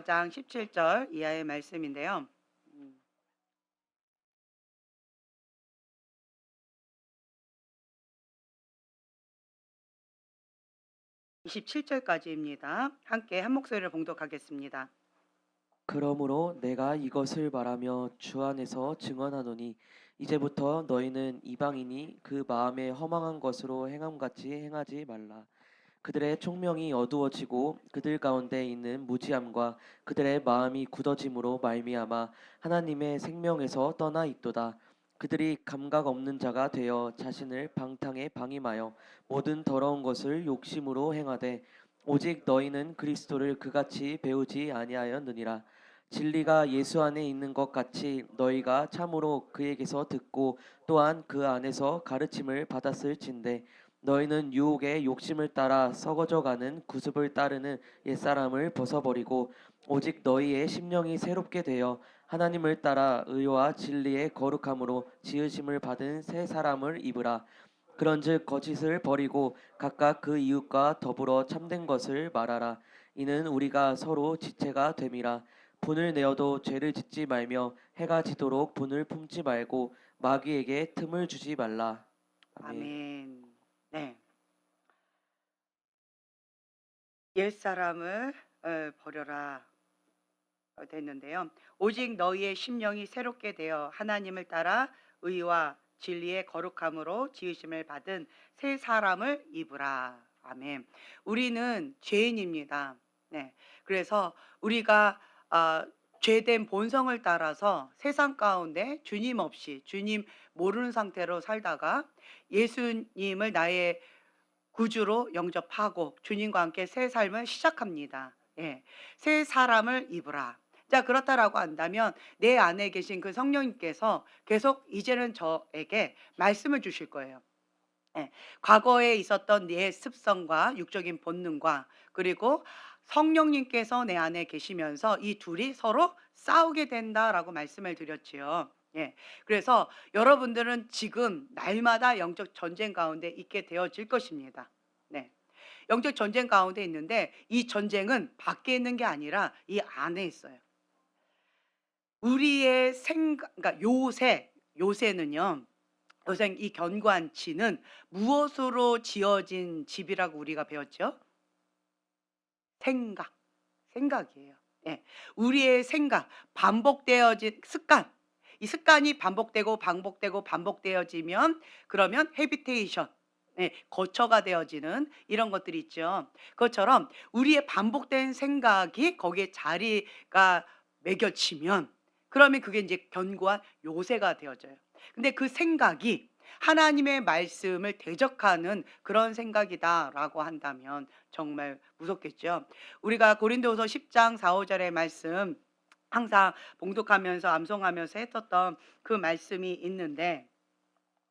4장 17절 이하의 말씀인데요. 음, 27절까지입니다. 함께 한 목소리를 봉독하겠습니다. 그러므로 내가 이것을 말하며 주 안에서 증언하노니 이제부터 너희는 이방인이 그 마음에 허망한 것으로 행함같이 행하지 말라. 그들의 총명이 어두워지고 그들 가운데 있는 무지함과 그들의 마음이 굳어짐으로 말미암아 하나님의 생명에서 떠나 있도다. 그들이 감각 없는 자가 되어 자신을 방탕에 방임하여 모든 더러운 것을 욕심으로 행하되 오직 너희는 그리스도를 그같이 배우지 아니하였느니라. 진리가 예수 안에 있는 것 같이 너희가 참으로 그에게서 듣고 또한 그 안에서 가르침을 받았을진대 너희는 유혹의 욕심을 따라 썩어져가는 구습을 따르는 옛사람을 벗어버리고 오직 너희의 심령이 새롭게 되어 하나님을 따라 의와 진리의 거룩함으로 지으심을 받은 새 사람을 입으라. 그런즉 거짓을 버리고 각각 그 이웃과 더불어 참된 것을 말하라. 이는 우리가 서로 지체가 됨이라. 분을 내어도 죄를 짓지 말며 해가 지도록 분을 품지 말고 마귀에게 틈을 주지 말라. 아멘. 아멘. 네. 옛사람을 버려라 됐는데요. 오직 너희의 심령이 새롭게 되어 하나님을 따라 의와 진리의 거룩함으로 지으심을 받은 새 사람을 입으라. 아멘. 우리는 죄인입니다. 네. 그래서 우리가 죄된 본성을 따라서 세상 가운데 주님 없이 주님 모르는 상태로 살다가 예수님을 나의 구주로 영접하고 주님과 함께 새 삶을 시작합니다. 예. 새 사람을 입으라. 자, 그렇다라고 한다면 내 안에 계신 그 성령님께서 계속 이제는 저에게 말씀을 주실 거예요. 예. 과거에 있었던 내 습성과 육적인 본능과 그리고 성령님께서 내 안에 계시면서 이 둘이 서로 싸우게 된다라고 말씀을 드렸지요. 예. 그래서 여러분들은 지금 날마다 영적 전쟁 가운데 있게 되어질 것입니다. 네. 영적 전쟁 가운데 있는데 이 전쟁은 밖에 있는 게 아니라 이 안에 있어요. 우리의 생각, 그러니까 요새는요. 요새 이 견고한치는 무엇으로 지어진 집이라고 우리가 배웠죠? 생각, 생각이에요. 예. 우리의 생각, 반복되어진 습관. 이 습관이 반복되고 반복되고 반복되어지면 그러면 헤비테이션, 예, 거처가 되어지는 이런 것들이 있죠. 그것처럼 우리의 반복된 생각이 거기에 자리가 매겨지면 그러면 그게 이제 견고한 요새가 되어져요. 근데 그 생각이 하나님의 말씀을 대적하는 그런 생각이다라고 한다면 정말 무섭겠죠. 우리가 고린도후서 10장 4, 5절의 말씀 항상 봉독하면서 암송하면서 했었던 그 말씀이 있는데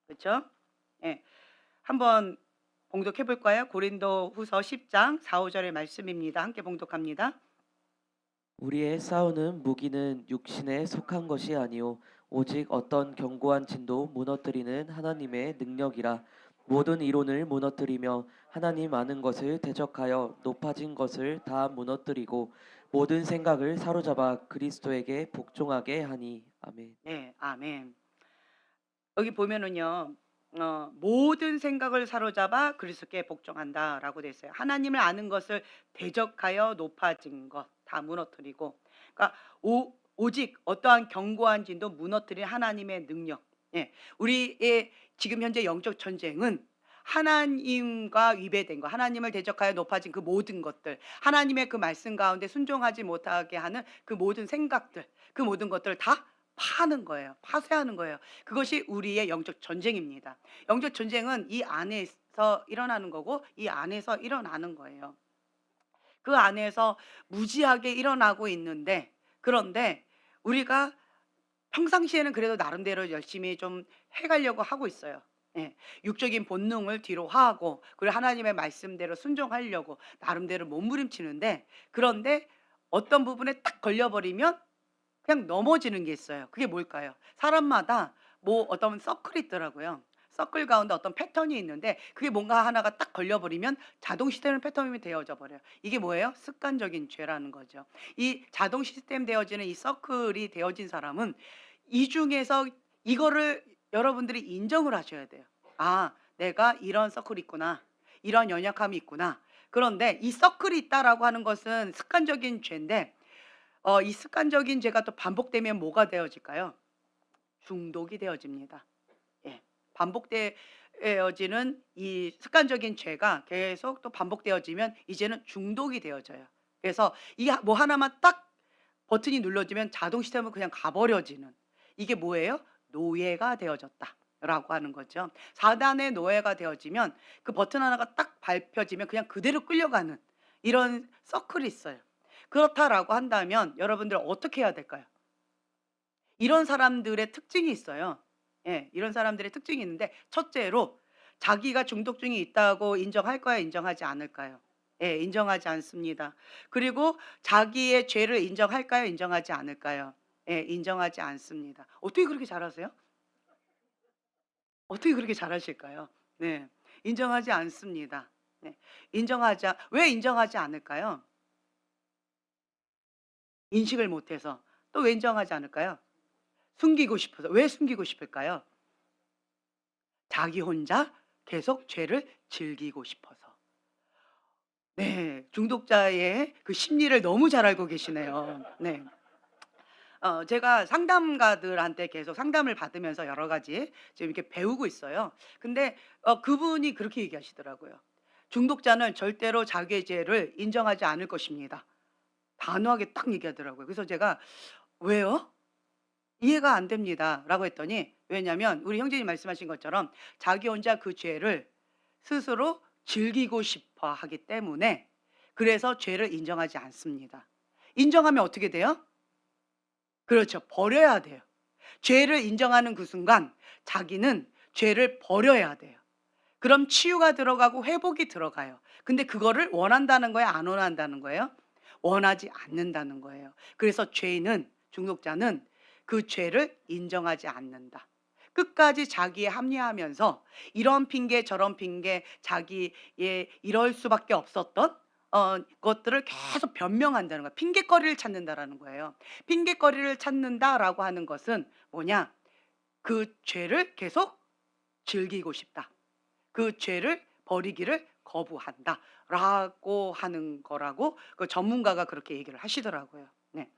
그렇죠? 예. 한번 봉독해 볼까요? 고린도후서 10장 4, 5절의 말씀입니다. 함께 봉독합니다. 우리의 싸우는 무기는 육신에 속한 것이 아니요 오직 어떤 견고한 진도 무너뜨리는 하나님의 능력이라 모든 이론을 무너뜨리며 하나님 아는 것을 대적하여 높아진 것을 다 무너뜨리고 모든 생각을 사로잡아 그리스도에게 복종하게 하니 아멘. 네, 아멘. 여기 보면은요. 모든 생각을 사로잡아 그리스도께 복종한다라고 돼 있어요. 하나님을 아는 것을 대적하여 높아진 것 다 무너뜨리고, 그러니까 오직 어떠한 견고한 진도 무너뜨린 하나님의 능력. 예, 우리의 지금 현재 영적 전쟁은 하나님과 위배된 것, 하나님을 대적하여 높아진 그 모든 것들, 하나님의 그 말씀 가운데 순종하지 못하게 하는 그 모든 생각들, 그 모든 것들을 다 파는 거예요. 파쇄하는 거예요. 그것이 우리의 영적 전쟁입니다. 영적 전쟁은 이 안에서 일어나는 거고 이 안에서 일어나는 거예요. 그 안에서 무지하게 일어나고 있는데 그런데 우리가 평상시에는 그래도 나름대로 열심히 좀 해가려고 하고 있어요. 예. 육적인 본능을 뒤로 하고 그리고 하나님의 말씀대로 순종하려고 나름대로 몸부림치는데 그런데 어떤 부분에 딱 걸려버리면 그냥 넘어지는 게 있어요. 그게 뭘까요? 사람마다 뭐 어떤 서클이 있더라고요. 서클 가운데 어떤 패턴이 있는데 그게 뭔가 하나가 딱 걸려버리면 자동 시스템 패턴이 되어져 버려요. 이게 뭐예요? 습관적인 죄라는 거죠. 이 자동 시스템 되어지는 이 서클이 되어진 사람은 이 중에서 이거를 여러분들이 인정을 하셔야 돼요. '아 내가 이런 서클이 있구나. 이런 연약함이 있구나.' 그런데 이 서클이 있다라고 하는 것은 습관적인 죄인데 이 습관적인 죄가 또 반복되면 뭐가 되어질까요? 중독이 되어집니다. 예. 반복되어지는 이 습관적인 죄가 계속 또 반복되어지면 이제는 중독이 되어져요. 그래서 이게 뭐 하나만 딱 버튼이 눌러지면 자동 시스템은 그냥 가버려지는 이게 뭐예요? 노예가 되어졌다라고 하는 거죠. 사단의 노예가 되어지면 그 버튼 하나가 딱 밟혀지면 그냥 그대로 끌려가는 이런 서클이 있어요. 그렇다라고 한다면 여러분들 어떻게 해야 될까요? 이런 사람들의 특징이 있어요. 예. 이런 사람들의 특징이 있는데 첫째로 자기가 중독증이 있다고 인정할까요? 인정하지 않을까요? 예. 인정하지 않습니다. 그리고 자기의 죄를 인정할까요? 인정하지 않을까요? 예. 인정하지 않습니다. 어떻게 그렇게 잘하세요? 어떻게 그렇게 잘하실까요? 네. 인정하지 않습니다. 네. 왜 인정하지 않을까요? 인식을 못 해서. 또 왜 인정하지 않을까요? 숨기고 싶어서. 왜 숨기고 싶을까요? 자기 혼자 계속 죄를 즐기고 싶어서. 네. 중독자의 그 심리를 너무 잘 알고 계시네요. 네. 제가 상담가들한테 계속 상담을 받으면서 여러 가지 지금 이렇게 배우고 있어요. 근데 그분이 그렇게 얘기하시더라고요. "중독자는 절대로 자기의 죄를 인정하지 않을 것입니다." 단호하게 딱 얘기하더라고요. 그래서 제가 "왜요?" "이해가 안 됩니다."라고 했더니 왜냐면 우리 형제님 말씀하신 것처럼 자기 혼자 그 죄를 스스로 즐기고 싶어 하기 때문에 그래서 죄를 인정하지 않습니다. 인정하면 어떻게 돼요? 그렇죠. 버려야 돼요. 죄를 인정하는 그 순간 자기는 죄를 버려야 돼요. 그럼 치유가 들어가고 회복이 들어가요. 근데 그거를 원한다는 거예요? 안 원한다는 거예요? 원하지 않는다는 거예요. 그래서 죄인은 중독자는 그 죄를 인정하지 않는다. 끝까지 자기에 합리화하면서 이런 핑계 저런 핑계 자기의 이럴 수밖에 없었던 것들을 계속 변명한다는 거야. 핑곗거리를 찾는다라는 거예요. 핑곗거리를 찾는다라고 하는 것은 뭐냐? 그 죄를 계속 즐기고 싶다. 그 죄를 버리기를 거부한다라고 하는 거라고 그 전문가가 그렇게 얘기를 하시더라고요. 네.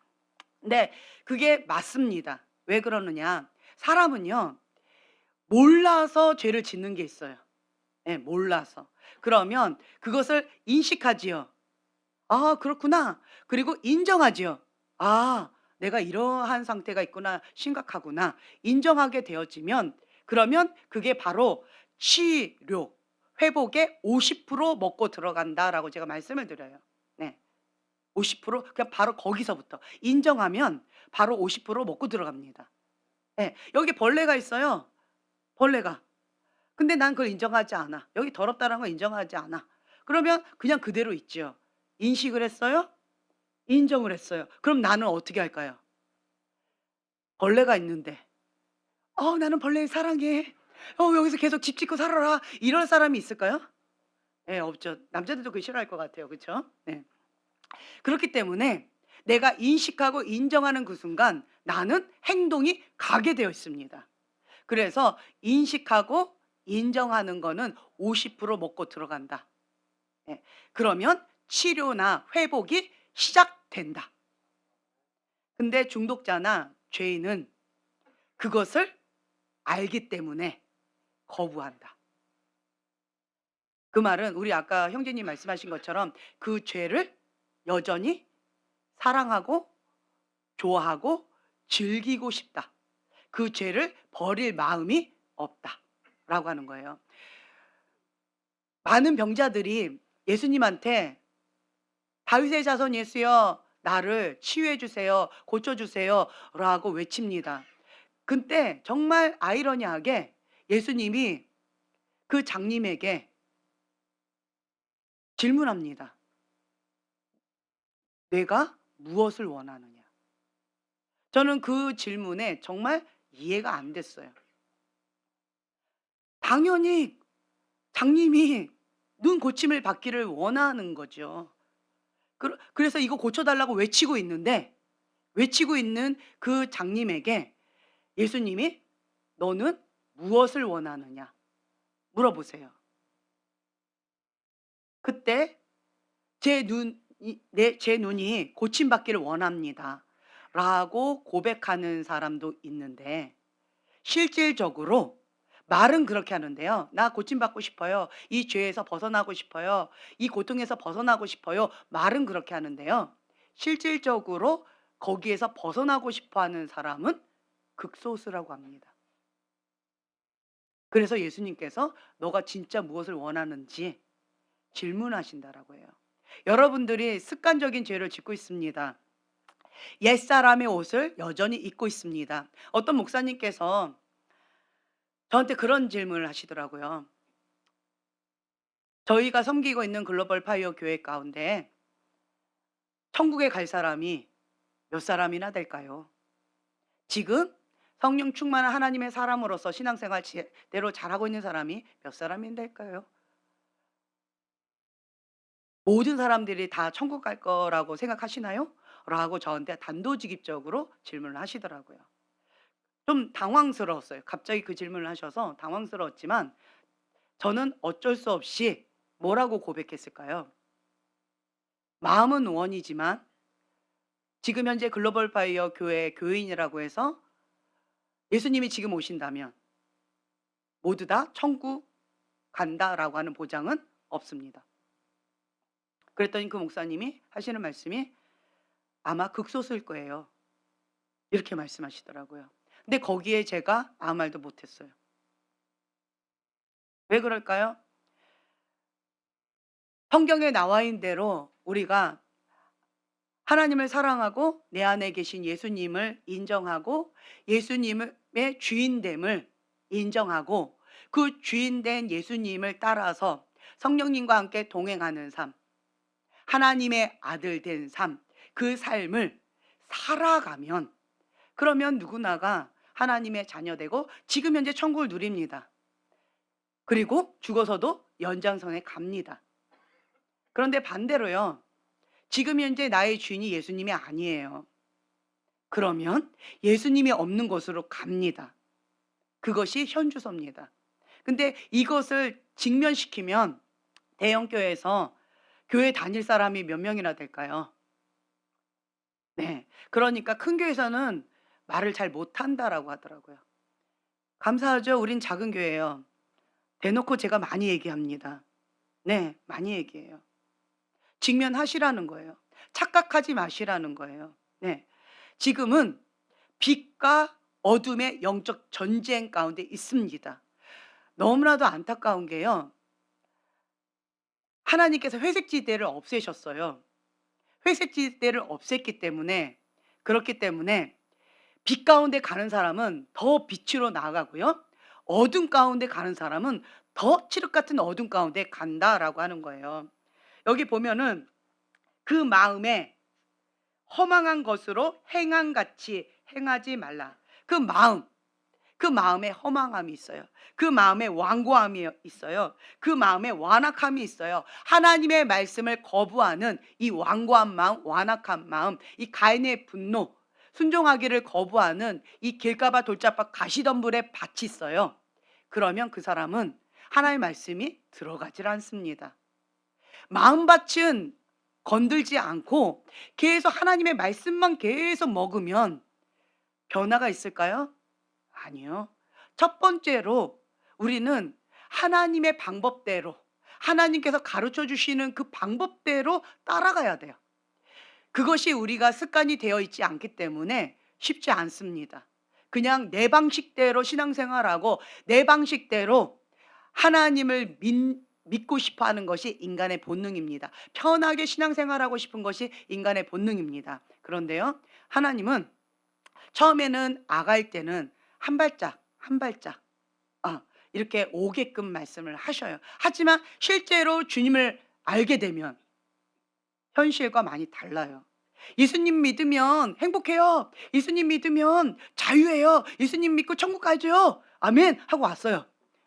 근데 그게 맞습니다. 왜 그러느냐? 사람은요. 몰라서 죄를 짓는 게 있어요. 예, 몰라서. 그러면 그것을 인식하지요. '아 그렇구나.' 그리고 인정하지요. '아 내가 이러한 상태가 있구나. 심각하구나.' 인정하게 되어지면 그러면 그게 바로 치료, 회복의 50% 먹고 들어간다라고 제가 말씀을 드려요. 네. 50% 그냥 바로 거기서부터 인정하면 바로 50% 먹고 들어갑니다. 예. 여기 벌레가 있어요. 벌레가. 근데 난 그걸 인정하지 않아. 여기 더럽다는 걸 인정하지 않아. 그러면 그냥 그대로 있죠. 인식을 했어요? 인정을 했어요. 그럼 나는 어떻게 할까요? 벌레가 있는데 나는 벌레 사랑해. 여기서 계속 집 짓고 살아라." 이럴 사람이 있을까요? 예 없죠. 남자들도 그거 싫어할 것 같아요. 그쵸? 네. 그렇기 때문에 내가 인식하고 인정하는 그 순간 나는 행동이 가게 되어 있습니다. 그래서 인식하고 인정하는 거는 50% 먹고 들어간다. 예. 그러면 치료나 회복이 시작된다. 근데 중독자나 죄인은 그것을 알기 때문에 거부한다. 그 말은 우리 아까 형제님 말씀하신 것처럼 그 죄를 여전히 사랑하고 좋아하고 즐기고 싶다. 그 죄를 버릴 마음이 없다라고 하는 거예요. 많은 병자들이 예수님한테 "다윗의 자손 예수여 나를 치유해 주세요. 고쳐 주세요."라고 외칩니다. 근데 정말 아이러니하게 예수님이 그 장님에게 질문합니다. "내가 무엇을 원하느냐?" 저는 그 질문에 정말 이해가 안 됐어요. 당연히 장님이 눈 고침을 받기를 원하는 거죠. 그래서 이거 고쳐달라고 외치고 있는데, 외치고 있는 그 장님에게 예수님이 너는 무엇을 원하느냐 물어보세요. 그때 제 눈이 고침받기를 원합니다. 라고 고백하는 사람도 있는데, 실질적으로 말은 그렇게 하는데요. 나 고침받고 싶어요. 이 죄에서 벗어나고 싶어요. 이 고통에서 벗어나고 싶어요. 말은 그렇게 하는데요. 실질적으로 거기에서 벗어나고 싶어 하는 사람은 극소수라고 합니다. 그래서 예수님께서 너가 진짜 무엇을 원하는지 질문하신다라고 해요. 여러분들이 습관적인 죄를 짓고 있습니다. 옛사람의 옷을 여전히 입고 있습니다. 어떤 목사님께서 저한테 그런 질문을 하시더라고요. 저희가 섬기고 있는 글로벌 파이어 교회 가운데 천국에 갈 사람이 몇 사람이나 될까요? 지금 성령 충만한 하나님의 사람으로서 신앙생활 제대로 잘하고 있는 사람이 몇 사람이 될까요? 모든 사람들이 다 천국 갈 거라고 생각하시나요? 라고 저한테 단도직입적으로 질문을 하시더라고요. 좀 당황스러웠어요. 갑자기 그 질문을 하셔서 당황스러웠지만 저는 어쩔 수 없이 뭐라고 고백했을까요? 마음은 원이지만 지금 현재 글로벌 파이어 교회 교인이라고 해서 예수님이 지금 오신다면 모두 다 천국 간다라고 하는 보장은 없습니다. 그랬더니 그 목사님이 하시는 말씀이 아마 극소수일 거예요. 이렇게 말씀하시더라고요. 근데 거기에 제가 아무 말도 못했어요. 왜 그럴까요? 성경에 나와 있는 대로 우리가 하나님을 사랑하고 내 안에 계신 예수님을 인정하고 예수님의 주인됨을 인정하고 그 주인된 예수님을 따라서 성령님과 함께 동행하는 삶, 하나님의 아들 된 삶, 그 삶을 살아가면 그러면 누구나가 하나님의 자녀되고 지금 현재 천국을 누립니다. 그리고 죽어서도 연장선에 갑니다. 그런데 반대로요. 지금 현재 나의 주인이 예수님이 아니에요. 그러면 예수님이 없는 곳으로 갑니다. 그것이 현주소입니다. 근데 이것을 직면시키면 대형교회에서 교회 다닐 사람이 몇 명이나 될까요? 네. 그러니까 큰 교회에서는 말을 잘 못한다라고 하더라고요. 감사하죠. 우린 작은 교회예요. 대놓고 제가 많이 얘기합니다. 네, 많이 얘기해요. 직면하시라는 거예요. 착각하지 마시라는 거예요. 네. 지금은 빛과 어둠의 영적 전쟁 가운데 있습니다. 너무나도 안타까운 게요. 하나님께서 회색지대를 없애셨어요. 회색지대를 없앴기 때문에 그렇기 때문에 빛 가운데 가는 사람은 더 빛으로 나아가고요. 어둠 가운데 가는 사람은 더 칠흑 같은 어둠 가운데 간다라고 하는 거예요. 여기 보면은 그 마음에 허망한 것으로 행함같이 행하지 말라. 그 마음에 허망함이 있어요. 그 마음에 완고함이 있어요. 그 마음에 완악함이 있어요. 하나님의 말씀을 거부하는 이 완고한 마음, 완악한 마음, 이 가인의 분노, 순종하기를 거부하는 이 길가봐 돌짝밭 가시덤불에 밭이 있어요. 그러면 그 사람은 하나님의 말씀이 들어가질 않습니다. 마음밭은 건들지 않고 계속 하나님의 말씀만 계속 먹으면 변화가 있을까요? 아니요. 첫 번째로 우리는 하나님의 방법대로 하나님께서 가르쳐 주시는 그 방법대로 따라가야 돼요. 그것이 우리가 습관이 되어 있지 않기 때문에 쉽지 않습니다. 그냥 내 방식대로 신앙생활하고 내 방식대로 하나님을 믿고 싶어 하는 것이 인간의 본능입니다. 편하게 신앙생활하고 싶은 것이 인간의 본능입니다. 그런데요, 하나님은 처음에는 아가일 때는 한 발짝 한 발짝 이렇게 오게끔 말씀을 하셔요. 하지만 실제로 주님을 알게 되면 현실과 많이 달라요. 예수님 믿으면 행복해요. 예수님 믿으면 자유해요. 예수님 믿고 천국 가죠. 아멘 하고 왔어요.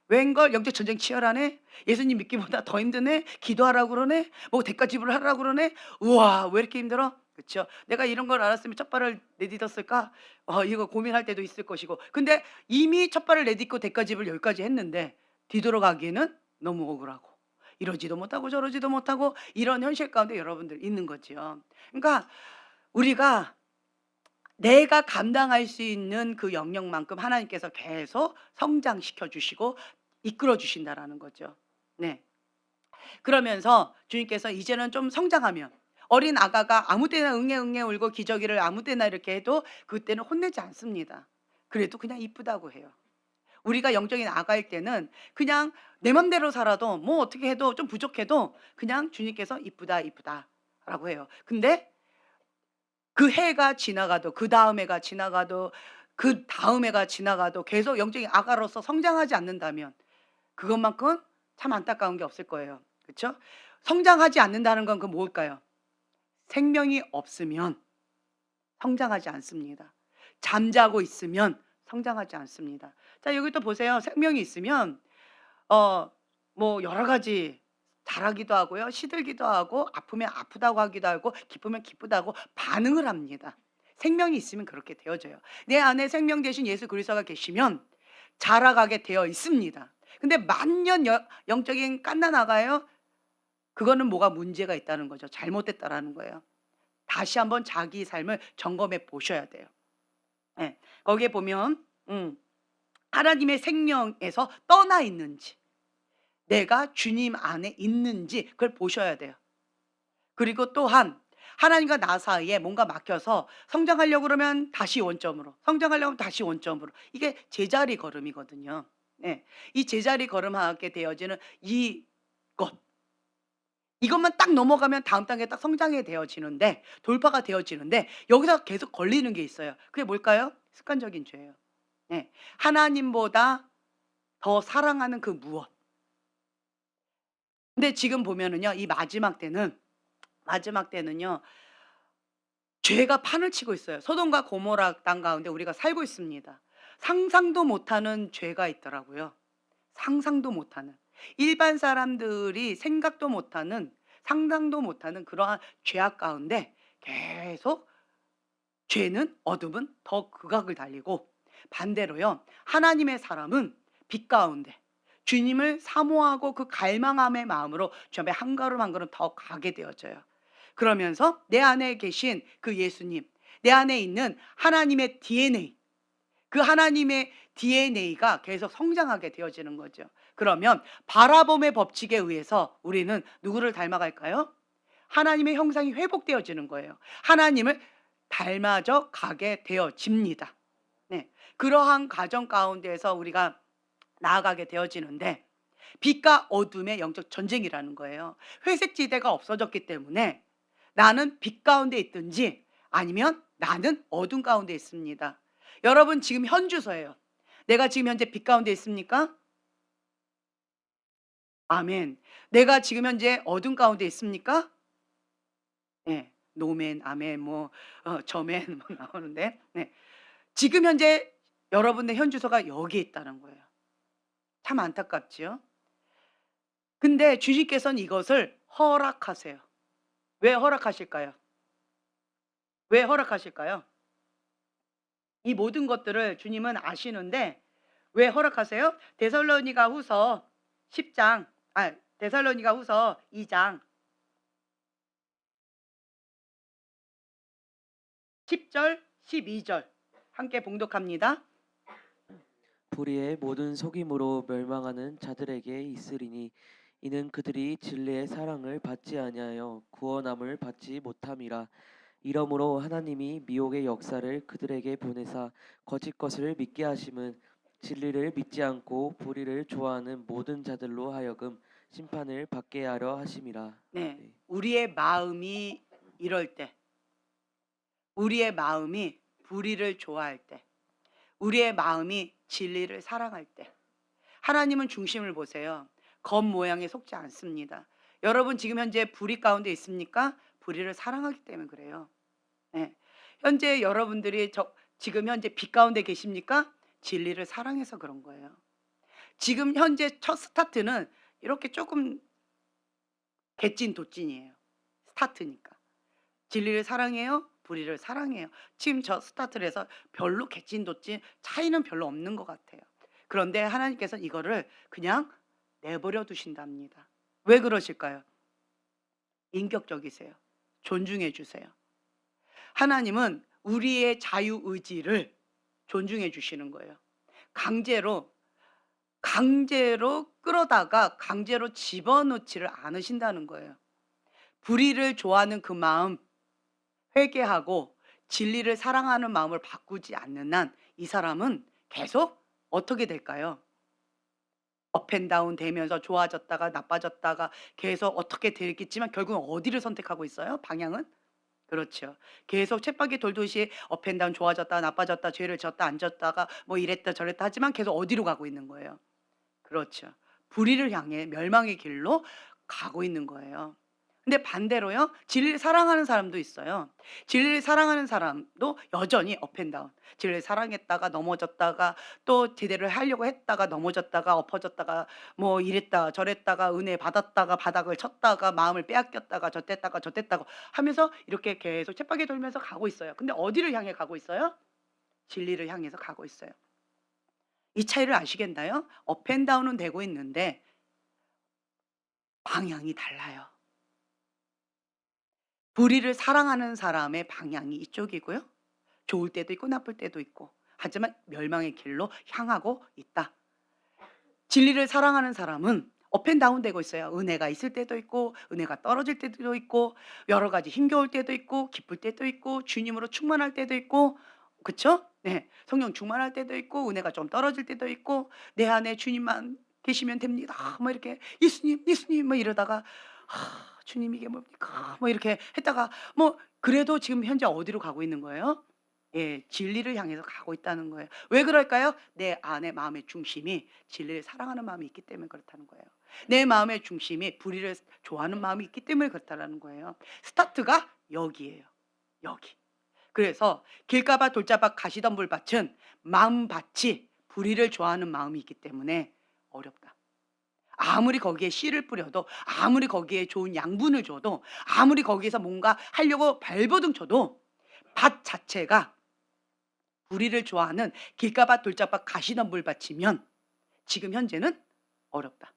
웬걸 영적 전쟁 치열하네. 예수님 믿기보다 더 힘드네. 기도하라고 그러네. 뭐 대가 지불하라고 그러네. 우와, 왜 이렇게 힘들어? 그렇죠. 내가 이런 걸 알았으면 첫 발을 내딛었을까? 이거 고민할 때도 있을 것이고. 근데 이미 첫 발을 내딛고 대가 지불 여기까지 했는데 뒤돌아가기에는 너무 억울하고 이러지도 못하고 저러지도 못하고 이런 현실 가운데 여러분들 있는 거죠. 그러니까 우리가 내가 감당할 수 있는 그 영역만큼 하나님께서 계속 성장시켜 주시고 이끌어 주신다라는 거죠. 네. 그러면서 주님께서 이제는 좀 성장하면 어린 아가가 아무 때나 응애 응애 울고 기저귀를 아무 때나 이렇게 해도 그때는 혼내지 않습니다. 그래도 그냥 이쁘다고 해요. 우리가 영적인 아가일 때는 그냥 내 맘대로 살아도 뭐 어떻게 해도 좀 부족해도 그냥 주님께서 이쁘다 이쁘다라고 해요. 근데 그 해가 지나가도 그다음 해가 지나가도 그다음 해가 지나가도 계속 영적인 아가로서 성장하지 않는다면 그것만큼 참 안타까운 게 없을 거예요. 그렇죠? 성장하지 않는다는 건 그 뭘까요? 생명이 없으면 성장하지 않습니다. 잠자고 있으면 성장하지 않습니다. 자, 여기 또 보세요. 생명이 있으면 어 뭐 여러 가지 잘하기도 하고요. 시들기도 하고 아프면 아프다고 하기도 하고 기쁘면 기쁘다고 반응을 합니다. 생명이 있으면 그렇게 되어져요. 내 안에 생명 되신 예수 그리스도가 계시면 자라가게 되어 있습니다. 근데 만년 영적인 갓난아가요. 그거는 뭐가 문제가 있다는 거죠. 잘못됐다라는 거예요. 다시 한번 자기 삶을 점검해 보셔야 돼요. 예. 거기에 보면 하나님의 생명에서 떠나 있는지 내가 주님 안에 있는지 그걸 보셔야 돼요. 그리고 또한 하나님과 나 사이에 뭔가 막혀서 성장하려고 그러면 다시 원점으로, 성장하려고 하면 다시 원점으로. 이게 제자리 걸음이거든요. 예. 이 제자리 걸음하게 되어지는 이것. 이것만 딱 넘어가면 다음 단계에 딱 성장이 되어지는데 돌파가 되어지는데 여기서 계속 걸리는 게 있어요. 그게 뭘까요? 습관적인 죄예요. 예. 하나님보다 더 사랑하는 그 무엇. 근데 지금 보면은요. 이 마지막 때는요. 죄가 판을 치고 있어요. 소돔과 고모라 땅 가운데 우리가 살고 있습니다. 상상도 못하는 죄가 있더라고요. 상상도 못하는. 일반 사람들이 생각도 못하는 상상도 못하는 그러한 죄악 가운데 계속 죄는 어둠은 더 극악을 달리고 반대로요. 하나님의 사람은 빛 가운데 주님을 사모하고 그 갈망함의 마음으로 주 앞에 한 걸음 한 걸음 더 가게 되어져요. 그러면서 내 안에 계신 그 예수님, 내 안에 있는 하나님의 DNA, 그 하나님의 DNA가 계속 성장하게 되어지는 거죠. 그러면 바라봄의 법칙에 의해서 우리는 누구를 닮아갈까요? 하나님의 형상이 회복되어지는 거예요. 하나님을 닮아져 가게 되어집니다. 네. 그러한 과정 가운데에서 우리가 나아가게 되어지는데 빛과 어둠의 영적 전쟁이라는 거예요. 회색 지대가 없어졌기 때문에 나는 빛 가운데 있든지 아니면 나는 어둠 가운데 있습니다. 여러분 지금 현주소예요. 내가 지금 현재 빛 가운데 있습니까? 아멘. 내가 지금 현재 어둠 가운데 있습니까? 예. 노멘, 아멘, 뭐 저멘 뭐 나오는데 네. 지금 현재 여러분의 현주소가 여기에 있다는 거예요. 참 안타깝지요? 근데 주님께서는 이것을 허락하세요. 왜 허락하실까요? 왜 허락하실까요? 이 모든 것들을 주님은 아시는데 왜 허락하세요? 데살로니가후서 10장 데살로니가후서 2장 10절 12절 함께 봉독합니다. 불의의 모든 속임으로 멸망하는 자들에게 있으리니 이는 그들이 진리의 사랑을 받지 아니하여 구원함을 받지 못함이라. 이러므로 하나님이 미혹의 역사를 그들에게 보내사 거짓 것을 믿게 하심은 진리를 믿지 않고 불의를 좋아하는 모든 자들로 하여금 심판을 받게 하려 하심이라. 네. 네. 우리의 마음이 이럴 때, 우리의 마음이 불의를 좋아할 때, 우리의 마음이 진리를 사랑할 때, 하나님은 중심을 보세요. 겉모양에 속지 않습니다. 여러분 지금 현재 불의 가운데 있습니까? 불의를 사랑하기 때문에 그래요. 네. 현재 여러분들이 지금 현재 빛 가운데 계십니까? 진리를 사랑해서 그런 거예요. 지금 현재 첫 스타트는 이렇게 조금 개찐도찐이에요. 스타트니까. 진리를 사랑해요. 불의를 사랑해요. 지금 저 스타트를 해서 별로 개찐도찐 차이는 별로 없는 것 같아요. 그런데 하나님께서 이거를 그냥 내버려 두신답니다. 왜 그러실까요? 인격적이세요. 존중해 주세요. 하나님은 우리의 자유의지를 존중해 주시는 거예요. 강제로 끌어다가 강제로 집어넣지를 않으신다는 거예요. 불의를 좋아하는 그 마음 회개하고 진리를 사랑하는 마음을 바꾸지 않는 한 이 사람은 계속 어떻게 될까요? 업앤다운 되면서 좋아졌다가 나빠졌다가 계속 어떻게 되겠지만 결국은 어디를 선택하고 있어요? 방향은? 그렇죠. 계속 쳇바퀴 돌듯이 업앤다운 좋아졌다가 나빠졌다 죄를 졌다 안 졌다가 뭐 이랬다 저랬다 하지만 계속 어디로 가고 있는 거예요? 그렇죠. 불의를 향해 멸망의 길로 가고 있는 거예요. 근데 반대로요. 진리를 사랑하는 사람도 있어요. 진리를 사랑하는 사람도 여전히 업앤다운. 진리를 사랑했다가 넘어졌다가 또 제대로 하려고 했다가 넘어졌다가 엎어졌다가 뭐 이랬다 저랬다가 은혜 받았다가 바닥을 쳤다가 마음을 빼앗겼다가 젖됐다가 젖됐다가 하면서 이렇게 계속 쳇바퀴 돌면서 가고 있어요. 근데 어디를 향해 가고 있어요? 진리를 향해서 가고 있어요. 이 차이를 아시겠나요? 업앤다운은 되고 있는데 방향이 달라요. 불의를 사랑하는 사람의 방향이 이쪽이고요. 좋을 때도 있고 나쁠 때도 있고. 하지만 멸망의 길로 향하고 있다. 진리를 사랑하는 사람은 업앤다운 되고 있어요. 은혜가 있을 때도 있고 은혜가 떨어질 때도 있고 여러 가지 힘겨울 때도 있고 기쁠 때도 있고 주님으로 충만할 때도 있고 그쵸? 네. 성령 충만할 때도 있고 은혜가 좀 떨어질 때도 있고 내 안에 주님만 계시면 됩니다. 뭐 이렇게 예수님, 예수님 뭐 이러다가 주님 이게 뭡니까? 뭐 이렇게 했다가 뭐 그래도 지금 현재 어디로 가고 있는 거예요? 예, 진리를 향해서 가고 있다는 거예요. 왜 그럴까요? 내 안에 마음의 중심이 진리를 사랑하는 마음이 있기 때문에 그렇다는 거예요. 내 마음의 중심이 불의를 좋아하는 마음이 있기 때문에 그렇다는 거예요. 스타트가 여기예요. 여기. 그래서 길가밭 돌자밭 가시덤불밭은 마음밭이 불의를 좋아하는 마음이 있기 때문에 어렵다. 아무리 거기에 씨를 뿌려도 아무리 거기에 좋은 양분을 줘도 아무리 거기에서 뭔가 하려고 발버둥 쳐도 밭 자체가 우리를 좋아하는 길가밭 돌짝밭 가시덤불밭이면 지금 현재는 어렵다.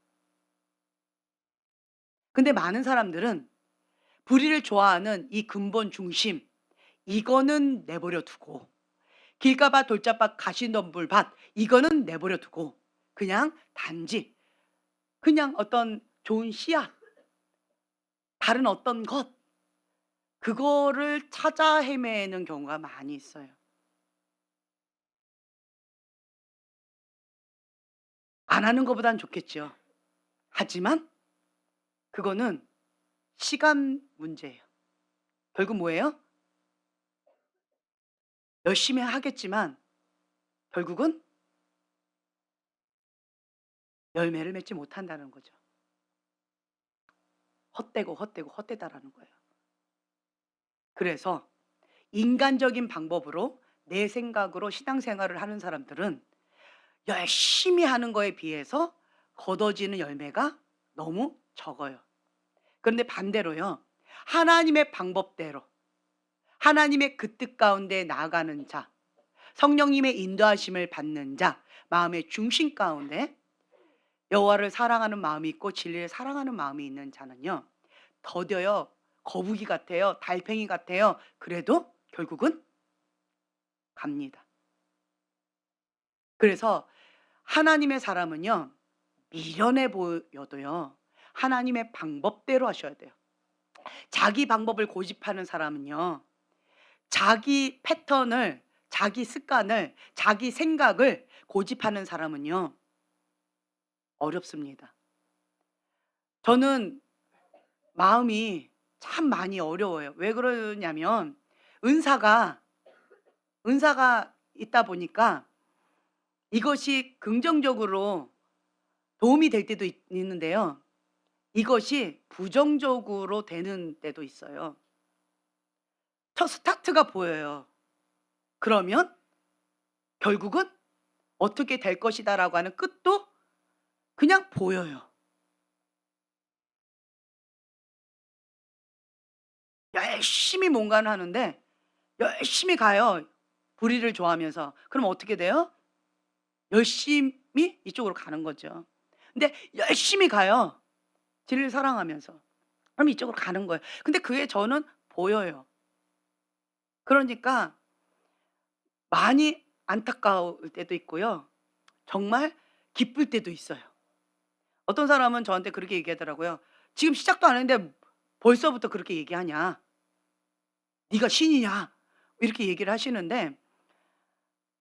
근데 많은 사람들은 불의를 좋아하는 이 근본 중심 이거는 내버려 두고 길가밭 돌짝밭 가시덤불밭 이거는 내버려 두고 그냥 단지 그냥 어떤 좋은 씨앗 다른 어떤 것 그거를 찾아 헤매는 경우가 많이 있어요. 안 하는 것보단 좋겠죠. 하지만 그거는 시간 문제예요. 결국 뭐예요? 열심히 하겠지만 결국은 열매를 맺지 못한다는 거죠. 헛되고 헛되고 헛되다라는 거예요. 그래서 인간적인 방법으로 내 생각으로 신앙생활을 하는 사람들은 열심히 하는 거에 비해서 거둬지는 열매가 너무 적어요. 그런데 반대로요. 하나님의 방법대로 하나님의 그 뜻 가운데 나아가는 자, 성령님의 인도하심을 받는 자, 마음의 중심 가운데 여호와를 사랑하는 마음이 있고 진리를 사랑하는 마음이 있는 자는요. 더뎌요. 거북이 같아요. 달팽이 같아요. 그래도 결국은 갑니다. 그래서 하나님의 사람은요. 미련해 보여도요. 하나님의 방법대로 하셔야 돼요. 자기 방법을 고집하는 사람은요. 자기 패턴을 자기 습관을 자기 생각을 고집하는 사람은요. 어렵습니다. 저는 마음이 참 많이 어려워요. 왜 그러냐면 은사가 있다 보니까 이것이 긍정적으로 도움이 될 때도 있는데요. 이것이 부정적으로 되는 때도 있어요. 첫 스타트가 보여요. 그러면 결국은 '어떻게 될 것이다.'라고 하는 끝도 그냥 보여요. 열심히 뭔가를 하는데 열심히 가요. 불의를 좋아하면서. 그럼 어떻게 돼요? 열심히 이쪽으로 가는 거죠. 근데 열심히 가요. 진리를 사랑하면서. 그럼 이쪽으로 가는 거예요. 근데 그게 저는 보여요. 그러니까 많이 안타까울 때도 있고요. 정말 기쁠 때도 있어요. 어떤 사람은 저한테 그렇게 얘기하더라고요. "지금 시작도 안 했는데 벌써부터 그렇게 얘기하냐. 네가 신이냐." 이렇게 얘기를 하시는데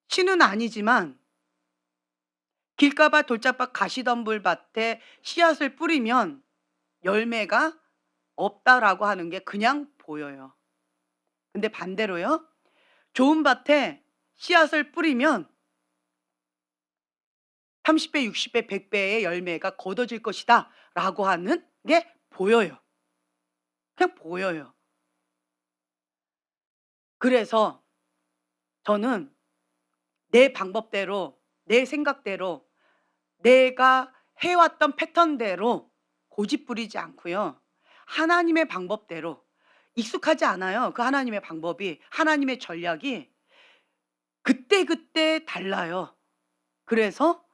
신은 아니지만 길가밭 돌짝밭 가시덤불 밭에 씨앗을 뿌리면 열매가 없다라고 하는 게 그냥 보여요. 근데 반대로요. 좋은 밭에 씨앗을 뿌리면 30배, 60배, 100배의 열매가 거둬질 것이다라고 하는 게 보여요. 그냥 보여요. 그래서 저는 내 방법대로, 내 생각대로, 내가 해왔던 패턴대로 고집부리지 않고요. 하나님의 방법대로 익숙하지 않아요. 그 하나님의 방법이, 하나님의 전략이 그때그때 달라요. 그래서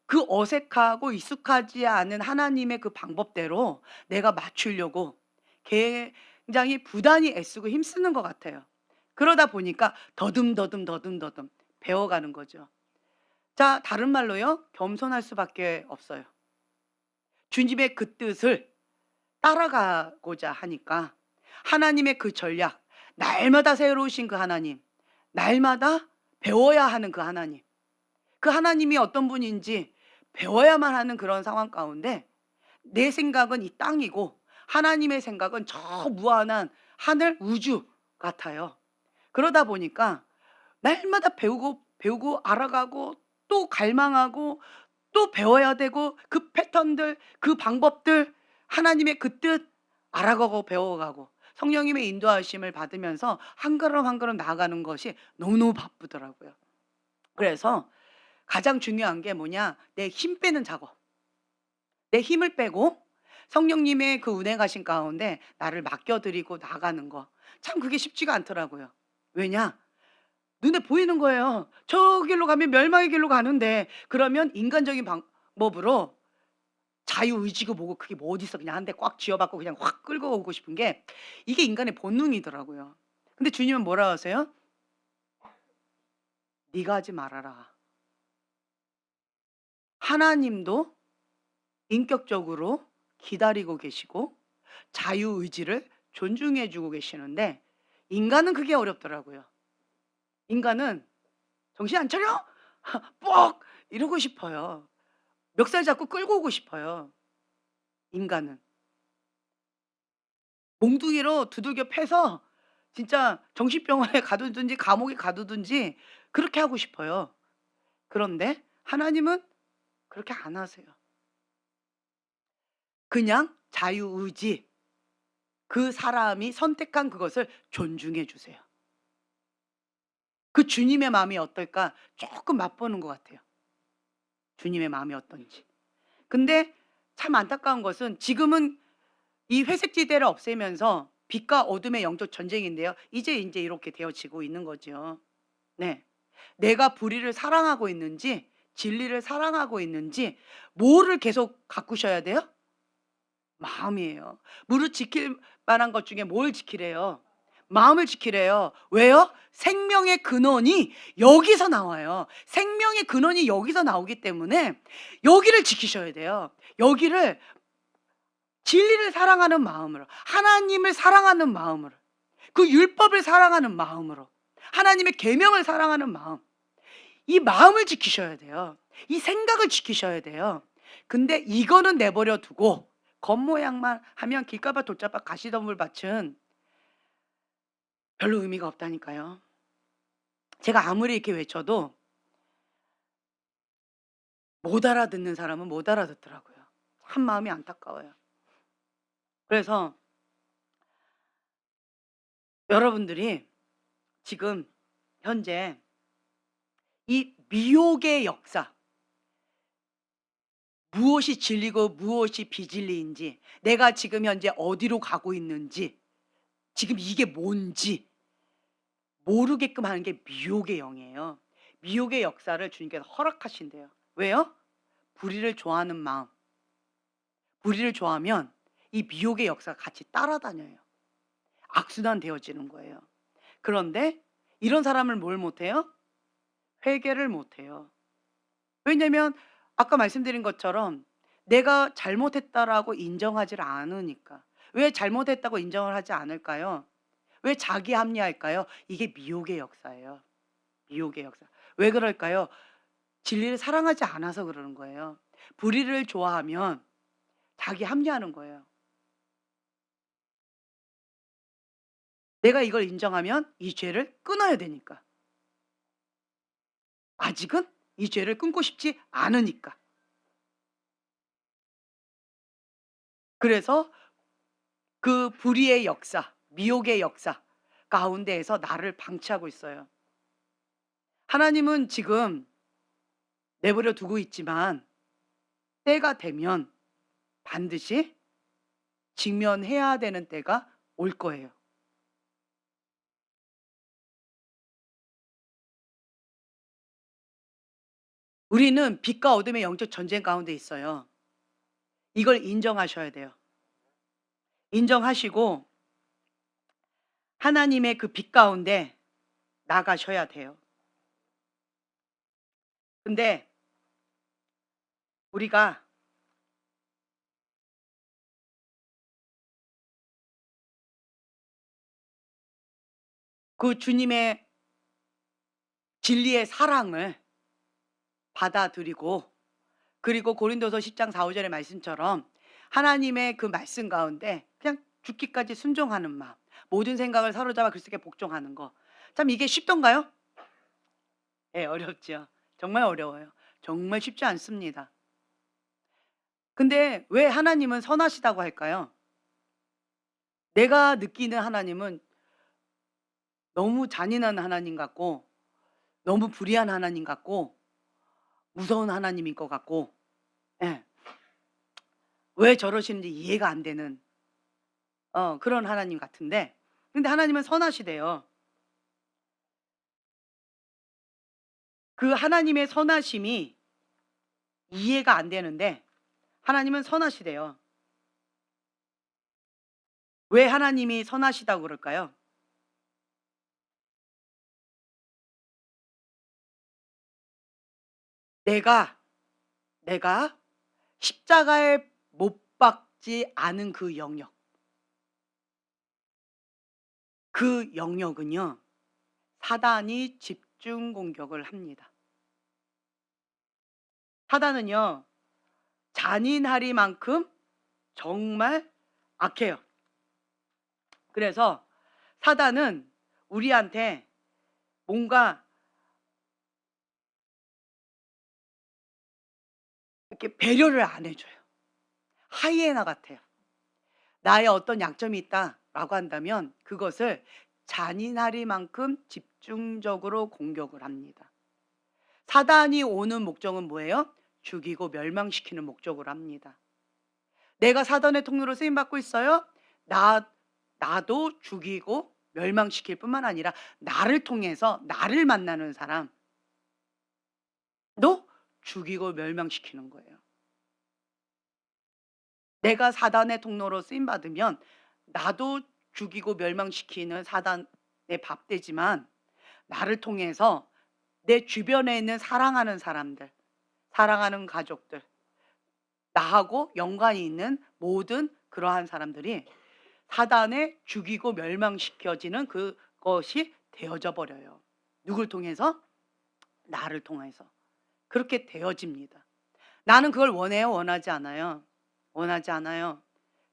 그 어색하고 익숙하지 않은 하나님의 그 방법대로 내가 맞추려고 굉장히 부단히 애쓰고 힘쓰는 것 같아요. 그러다 보니까 더듬더듬 배워가는 거죠. 자, 다른 말로요. 겸손할 수밖에 없어요. 주님의 그 뜻을 따라가고자 하니까 하나님의 그 전략, 날마다 새로우신 그 하나님, 날마다 배워야 하는 그 하나님, 그 하나님이 어떤 분인지 배워야만 하는 그런 상황 가운데 내 생각은 이 땅이고 하나님의 생각은 저 무한한 하늘 우주 같아요. 그러다 보니까 날마다 배우고 알아가고 또 갈망하고 또 배워야 되고 그 패턴들, 그 방법들, 하나님의 그 뜻 알아가고 배워가고 성령님의 인도하심을 받으면서 한 걸음 한 걸음 나아가는 것이 너무 바쁘더라고요. 그래서 가장 중요한 게 뭐냐? 내 힘 빼는 작업. 내 힘을 빼고 성령님의 그 운행하신 가운데 나를 맡겨드리고 나가는 거. 참 그게 쉽지가 않더라고요. 왜냐? 눈에 보이는 거예요. 저 길로 가면 멸망의 길로 가는데 그러면 인간적인 방법으로 자유의지고 뭐고 그게 뭐 어딨어. 그냥 한 대 꽉 쥐어받고 그냥 확 끌고 오고 싶은 게 이게 인간의 본능이더라고요. 근데 주님은 뭐라 하세요? 네가 하지 말아라. 하나님도 인격적으로 기다리고 계시고 자유의지를 존중해 주고 계시는데 인간은 그게 어렵더라고요. 인간은 "정신 안 차려?" 뻑 이러고 싶어요. 멱살 잡고 끌고 오고 싶어요, 인간은. 몽둥이로 두들겨 패서 진짜 정신병원에 가두든지 감옥에 가두든지 그렇게 하고 싶어요. 그런데 하나님은 그렇게 안 하세요. 그냥 자유의지, 그 사람이 선택한 그것을 존중해 주세요. 그 주님의 마음이 어떨까 조금 맛보는 것 같아요. 주님의 마음이 어떤지. 근데 참 안타까운 것은 지금은 이 회색 지대를 없애면서 빛과 어둠의 영적 전쟁인데요. 이제 인제 이렇게 되어지고 있는 거죠. 네. 내가 불의를 사랑하고 있는지 진리를 사랑하고 있는지 뭐를 계속 가꾸셔야 돼요? 마음이에요. 무릇 지킬 만한 것 중에 뭘 지키래요? 마음을 지키래요. 왜요? 생명의 근원이 여기서 나와요. 생명의 근원이 여기서 나오기 때문에 여기를 지키셔야 돼요. 여기를 진리를 사랑하는 마음으로, 하나님을 사랑하는 마음으로, 그 율법을 사랑하는 마음으로, 하나님의 계명을 사랑하는 마음, 이 마음을 지키셔야 돼요. 이 생각을 지키셔야 돼요. 근데 이거는 내버려 두고 겉모양만 하면 길가밭 돌짝밭 가시덤불밭은 별로 의미가 없다니까요. 제가 아무리 이렇게 외쳐도 못 알아듣는 사람은 못 알아듣더라고요. 참 마음이 안타까워요. 그래서 여러분들이 지금 현재 이 미혹의 역사, 무엇이 진리고 무엇이 비진리인지, 내가 지금 현재 어디로 가고 있는지, 지금 이게 뭔지 모르게끔 하는 게 미혹의 영이에요. 미혹의 역사를 주님께서 허락하신대요. 왜요? 불의를 좋아하는 마음. 불의를 좋아하면 이 미혹의 역사가 같이 따라다녀요. 악순환 되어지는 거예요. 그런데 이런 사람을 뭘 못해요? 회개를 못해요. 왜냐면 아까 말씀드린 것처럼 내가 잘못했다라고 인정하지를 않으니까. 왜 잘못했다고 인정을 하지 않을까요? 왜 자기 합리화할까요? 이게 미혹의 역사예요. 미혹의 역사. 왜 그럴까요? 진리를 사랑하지 않아서 그러는 거예요. 불의를 좋아하면 자기 합리화하는 거예요. 내가 이걸 인정하면 이 죄를 끊어야 되니까. 아직은 이 죄를 끊고 싶지 않으니까. 그래서 그 불의의 역사, 미혹의 역사 가운데에서 나를 방치하고 있어요. 하나님은 지금 내버려 두고 있지만 때가 되면 반드시 직면해야 되는 때가 올 거예요. 우리는 빛과 어둠의 영적 전쟁 가운데 있어요. 이걸 인정하셔야 돼요. 인정하시고 하나님의 그 빛 가운데 나가셔야 돼요. 근데 우리가 그 주님의 진리의 사랑을 받아들이고, 그리고 고린도서 10장 4-5 절의 말씀처럼 하나님의 그 말씀 가운데 그냥 죽기까지 순종하는 마음, 모든 생각을 사로잡아 그리스도께 복종하는 거. 참 이게 쉽던가요? 예, 어렵죠. 정말 어려워요. 정말 쉽지 않습니다. 근데 왜 하나님은 선하시다고 할까요? 내가 느끼는 하나님은 너무 잔인한 하나님 같고, 너무 불의한 하나님 같고, 무서운 하나님인 것 같고, 예. 왜 저러시는지 이해가 안 되는 그런 하나님 같은데, 근데 하나님은 선하시대요. 그 하나님의 선하심이 이해가 안 되는데 하나님은 선하시대요. 왜 하나님이 선하시다고 그럴까요? 내가 내가 십자가에 못 박지 않은 그 영역. 그 영역은요, 사단이 집중 공격을 합니다. 사단은요, 잔인하리만큼 정말 악해요. 그래서 사단은 우리한테 뭔가 이렇게 배려를 안 해줘요. 하이에나 같아요. 나의 어떤 약점이 있다라고 한다면 그것을 잔인하리만큼 집중적으로 공격을 합니다. 사단이 오는 목적은 뭐예요? 죽이고 멸망시키는 목적으로 합니다. 내가 사단의 통로로 쓰임 받고 있어요? 나도 죽이고 멸망시킬 뿐만 아니라 나를 통해서 나를 만나는 사람도 죽이고 멸망시키는 거예요. 내가 사단의 통로로 쓰임 받으면 나도 죽이고 멸망시키는 사단의 밥되지만, 나를 통해서 내 주변에 있는 사랑하는 사람들, 사랑하는 가족들, 나하고 연관이 있는 모든 그러한 사람들이 사단에 죽이고 멸망시켜지는 그것이 되어져 버려요. 누굴 통해서? 나를 통해서. 그렇게 되어집니다. 나는 그걸 원해요? 원하지 않아요? 원하지 않아요.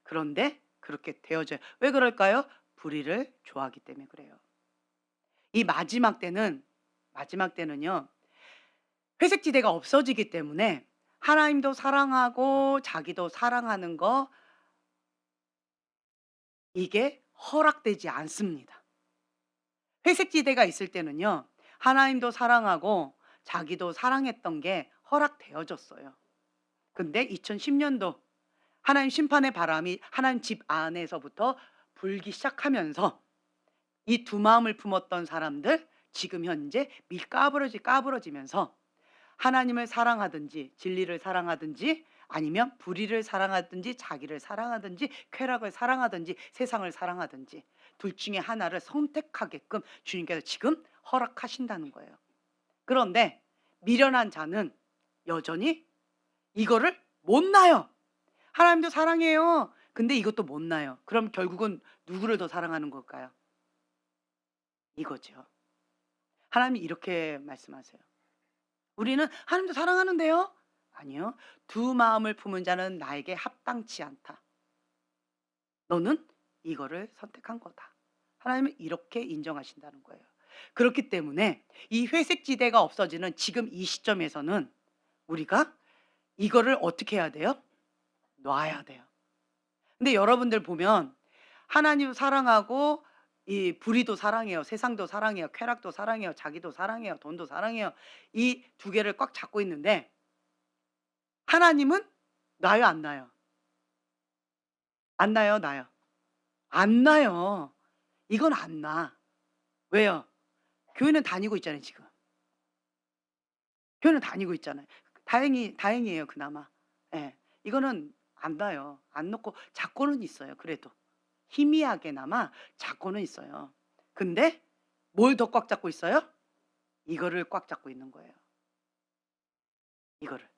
그런데 그렇게 되어져요. 왜 그럴까요? 불의를 좋아하기 때문에 그래요. 이 마지막 때는요, 회색지대가 없어지기 때문에 하나님도 사랑하고 자기도 사랑하는 거, 이게 허락되지 않습니다. 회색지대가 있을 때는요, 하나님도 사랑하고 자기도 사랑했던 게 허락되어졌어요. 근데 2010년도 하나님 심판의 바람이 하나님 집 안에서부터 불기 시작하면서 이 두 마음을 품었던 사람들 지금 현재 까부러지면서 하나님을 사랑하든지 진리를 사랑하든지 아니면 불의를 사랑하든지 자기를 사랑하든지 쾌락을 사랑하든지 세상을 사랑하든지 둘 중에 하나를 선택하게끔 주님께서 지금 허락하신다는 거예요. 그런데 미련한 자는 여전히 이거를 못 나요. 하나님도 사랑해요. 근데 이것도 못 나요. 그럼 결국은 누구를 더 사랑하는 걸까요? 이거죠. 하나님이 이렇게 말씀하세요. 우리는 하나님도 사랑하는데요. 아니요. 두 마음을 품은 자는 나에게 합당치 않다. 너는 이거를 선택한 거다. 하나님은 이렇게 인정하신다는 거예요. 그렇기 때문에 이 회색 지대가 없어지는 지금 이 시점에서는 우리가 이거를 어떻게 해야 돼요? 놔야 돼요. 근데 여러분들 보면 하나님 사랑하고 이 불의도 사랑해요. 세상도 사랑해요. 쾌락도 사랑해요. 자기도 사랑해요. 돈도 사랑해요. 이 두 개를 꽉 잡고 있는데 하나님은 나요, 안 나요? 안 나요, 나요? 안 나요. 이건 안 나. 왜요? 교회는 다니고 있잖아요, 지금. 교회는 다니고 있잖아요. 다행이에요, 그나마. 예. 이거는 안 나요. 안 놓고 잡고는 있어요, 그래도. 희미하게나마 잡고는 있어요. 근데 뭘 더 꽉 잡고 있어요? 이거를 꽉 잡고 있는 거예요. 이거를.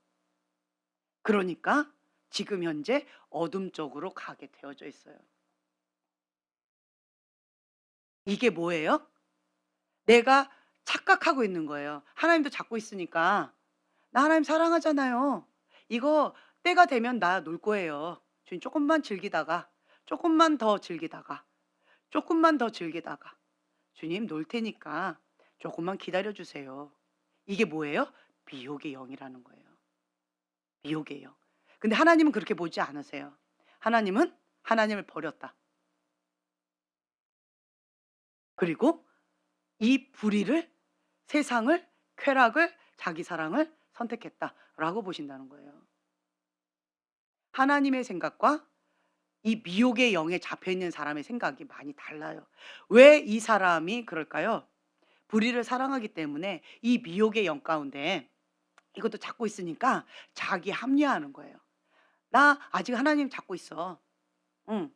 그러니까 지금 현재 어둠 쪽으로 가게 되어져 있어요. 이게 뭐예요? 내가 착각하고 있는 거예요. 하나님도 잡고 있으니까 나 하나님 사랑하잖아요. 이거 때가 되면 나 놀 거예요. 주님 조금만 즐기다가 조금만 더 즐기다가 조금만 더 즐기다가 주님 놀 테니까 조금만 기다려 주세요. 이게 뭐예요? 미혹의 영이라는 거예요. 미혹의 영. 근데 하나님은 그렇게 보지 않으세요. 하나님은 하나님을 버렸다. 그리고 이 불의를 세상을 쾌락을 자기 사랑을 선택했다라고 보신다는 거예요. 하나님의 생각과 이 미혹의 영에 잡혀 있는 사람의 생각이 많이 달라요. 왜 이 사람이 그럴까요? 불의를 사랑하기 때문에 이 미혹의 영 가운데 이것도 잡고 있으니까 자기 합리화하는 거예요. 나 아직 하나님 잡고 있어. 응.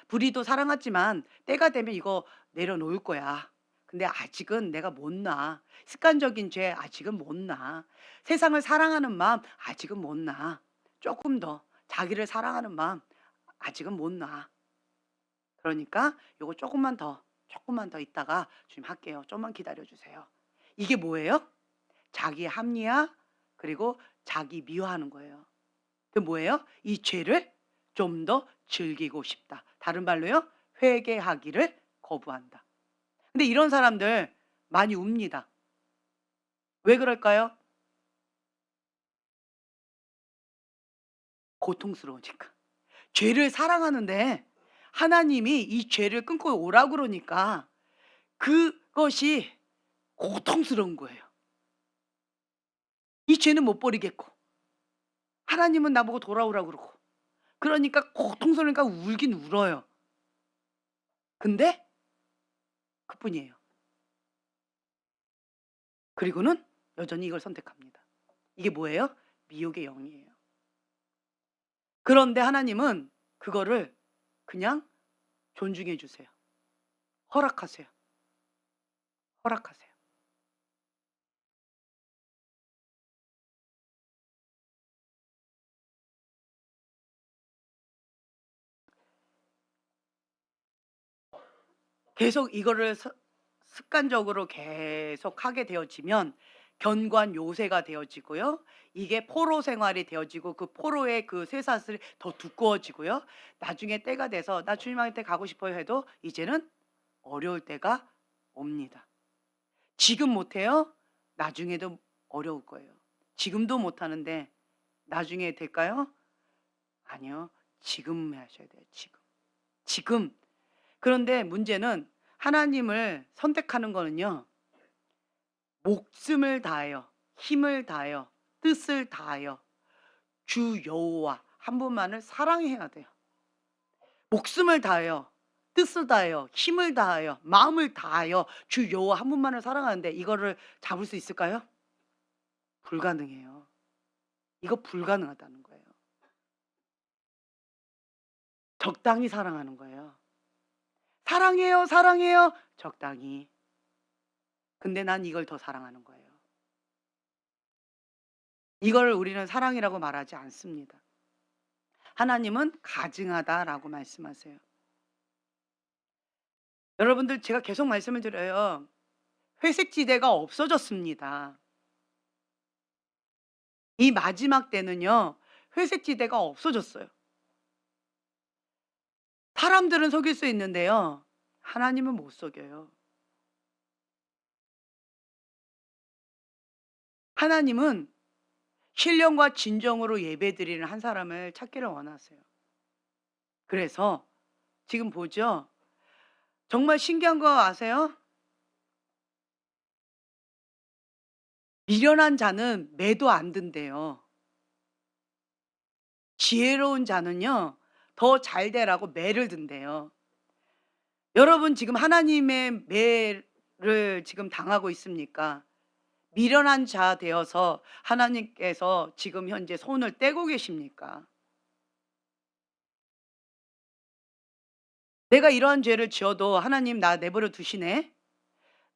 불의도 사랑하지만 때가 되면 이거 내려놓을 거야. 근데 아직은 내가 못 나. 습관적인 죄 아직은 못 나. 세상을 사랑하는 마음 아직은 못 나. 조금 더 자기를 사랑하는 마음 아직은 못 나. 그러니까 요거 조금만 더 있다가 주님 할게요. 좀만 기다려 주세요. 이게 뭐예요? 자기 합리화 그리고 자기 미화하는 거예요. 그 뭐예요? 이 죄를 좀 더 즐기고 싶다. 다른 말로요. 회개하기를 거부한다. 근데 이런 사람들 많이 웁니다. 왜 그럴까요? 고통스러우니까. 죄를 사랑하는데 하나님이 이 죄를 끊고 오라 그러니까 그것이 고통스러운 거예요. 이 죄는 못 버리겠고 하나님은 나보고 돌아오라 그러고 그러니까 고통스러우니까 울긴 울어요. 근데 그뿐이에요. 그리고는 여전히 이걸 선택합니다. 이게 뭐예요? 미혹의 영이에요. 그런데 하나님은 그거를 그냥 존중해 주세요. 허락하세요. 허락하세요. 계속 이거를 습관적으로 계속 하게 되어지면 견고한 요새가 되어지고요. 이게 포로 생활이 되어지고 그 포로의 그 쇠사슬이 더 두꺼워지고요. 나중에 때가 돼서 나 주님한테 가고 싶어요 해도 이제는 어려울 때가 옵니다. 지금 못해요? 나중에도 어려울 거예요. 지금도 못하는데 나중에 될까요? 아니요. 지금 하셔야 돼요. 지금. 지금. 그런데 문제는 하나님을 선택하는 거는요. 목숨을 다하여, 힘을 다하여, 뜻을 다하여 주 여호와 한 분만을 사랑해야 돼요. 목숨을 다하여, 뜻을 다하여, 힘을 다하여, 마음을 다하여 주 여호와 한 분만을 사랑하는데 이거를 잡을 수 있을까요? 불가능해요. 이거 불가능하다는 거예요. 적당히 사랑하는 거예요. 사랑해요, 사랑해요. 적당히. 근데 난 이걸 더 사랑하는 거예요. 이걸 우리는 사랑이라고 말하지 않습니다. 하나님은 가증하다라고 말씀하세요. 여러분들 제가 계속 말씀을 드려요. 회색지대가 없어졌습니다. 이 마지막 때는요. 회색지대가 없어졌어요. 사람들은 속일 수 있는데요. 하나님은 못 속여요. 하나님은 신령과 진정으로 예배드리는 한 사람을 찾기를 원하세요. 그래서 지금 보죠. 정말 신기한 거 아세요? 미련한 자는 매도 안 든대요. 지혜로운 자는요. 더 잘 되라고 매를 든대요. 여러분 지금 하나님의 매를 지금 당하고 있습니까? 미련한 자 되어서 하나님께서 지금 현재 손을 떼고 계십니까? 내가 이러한 죄를 지어도 하나님 나 내버려 두시네?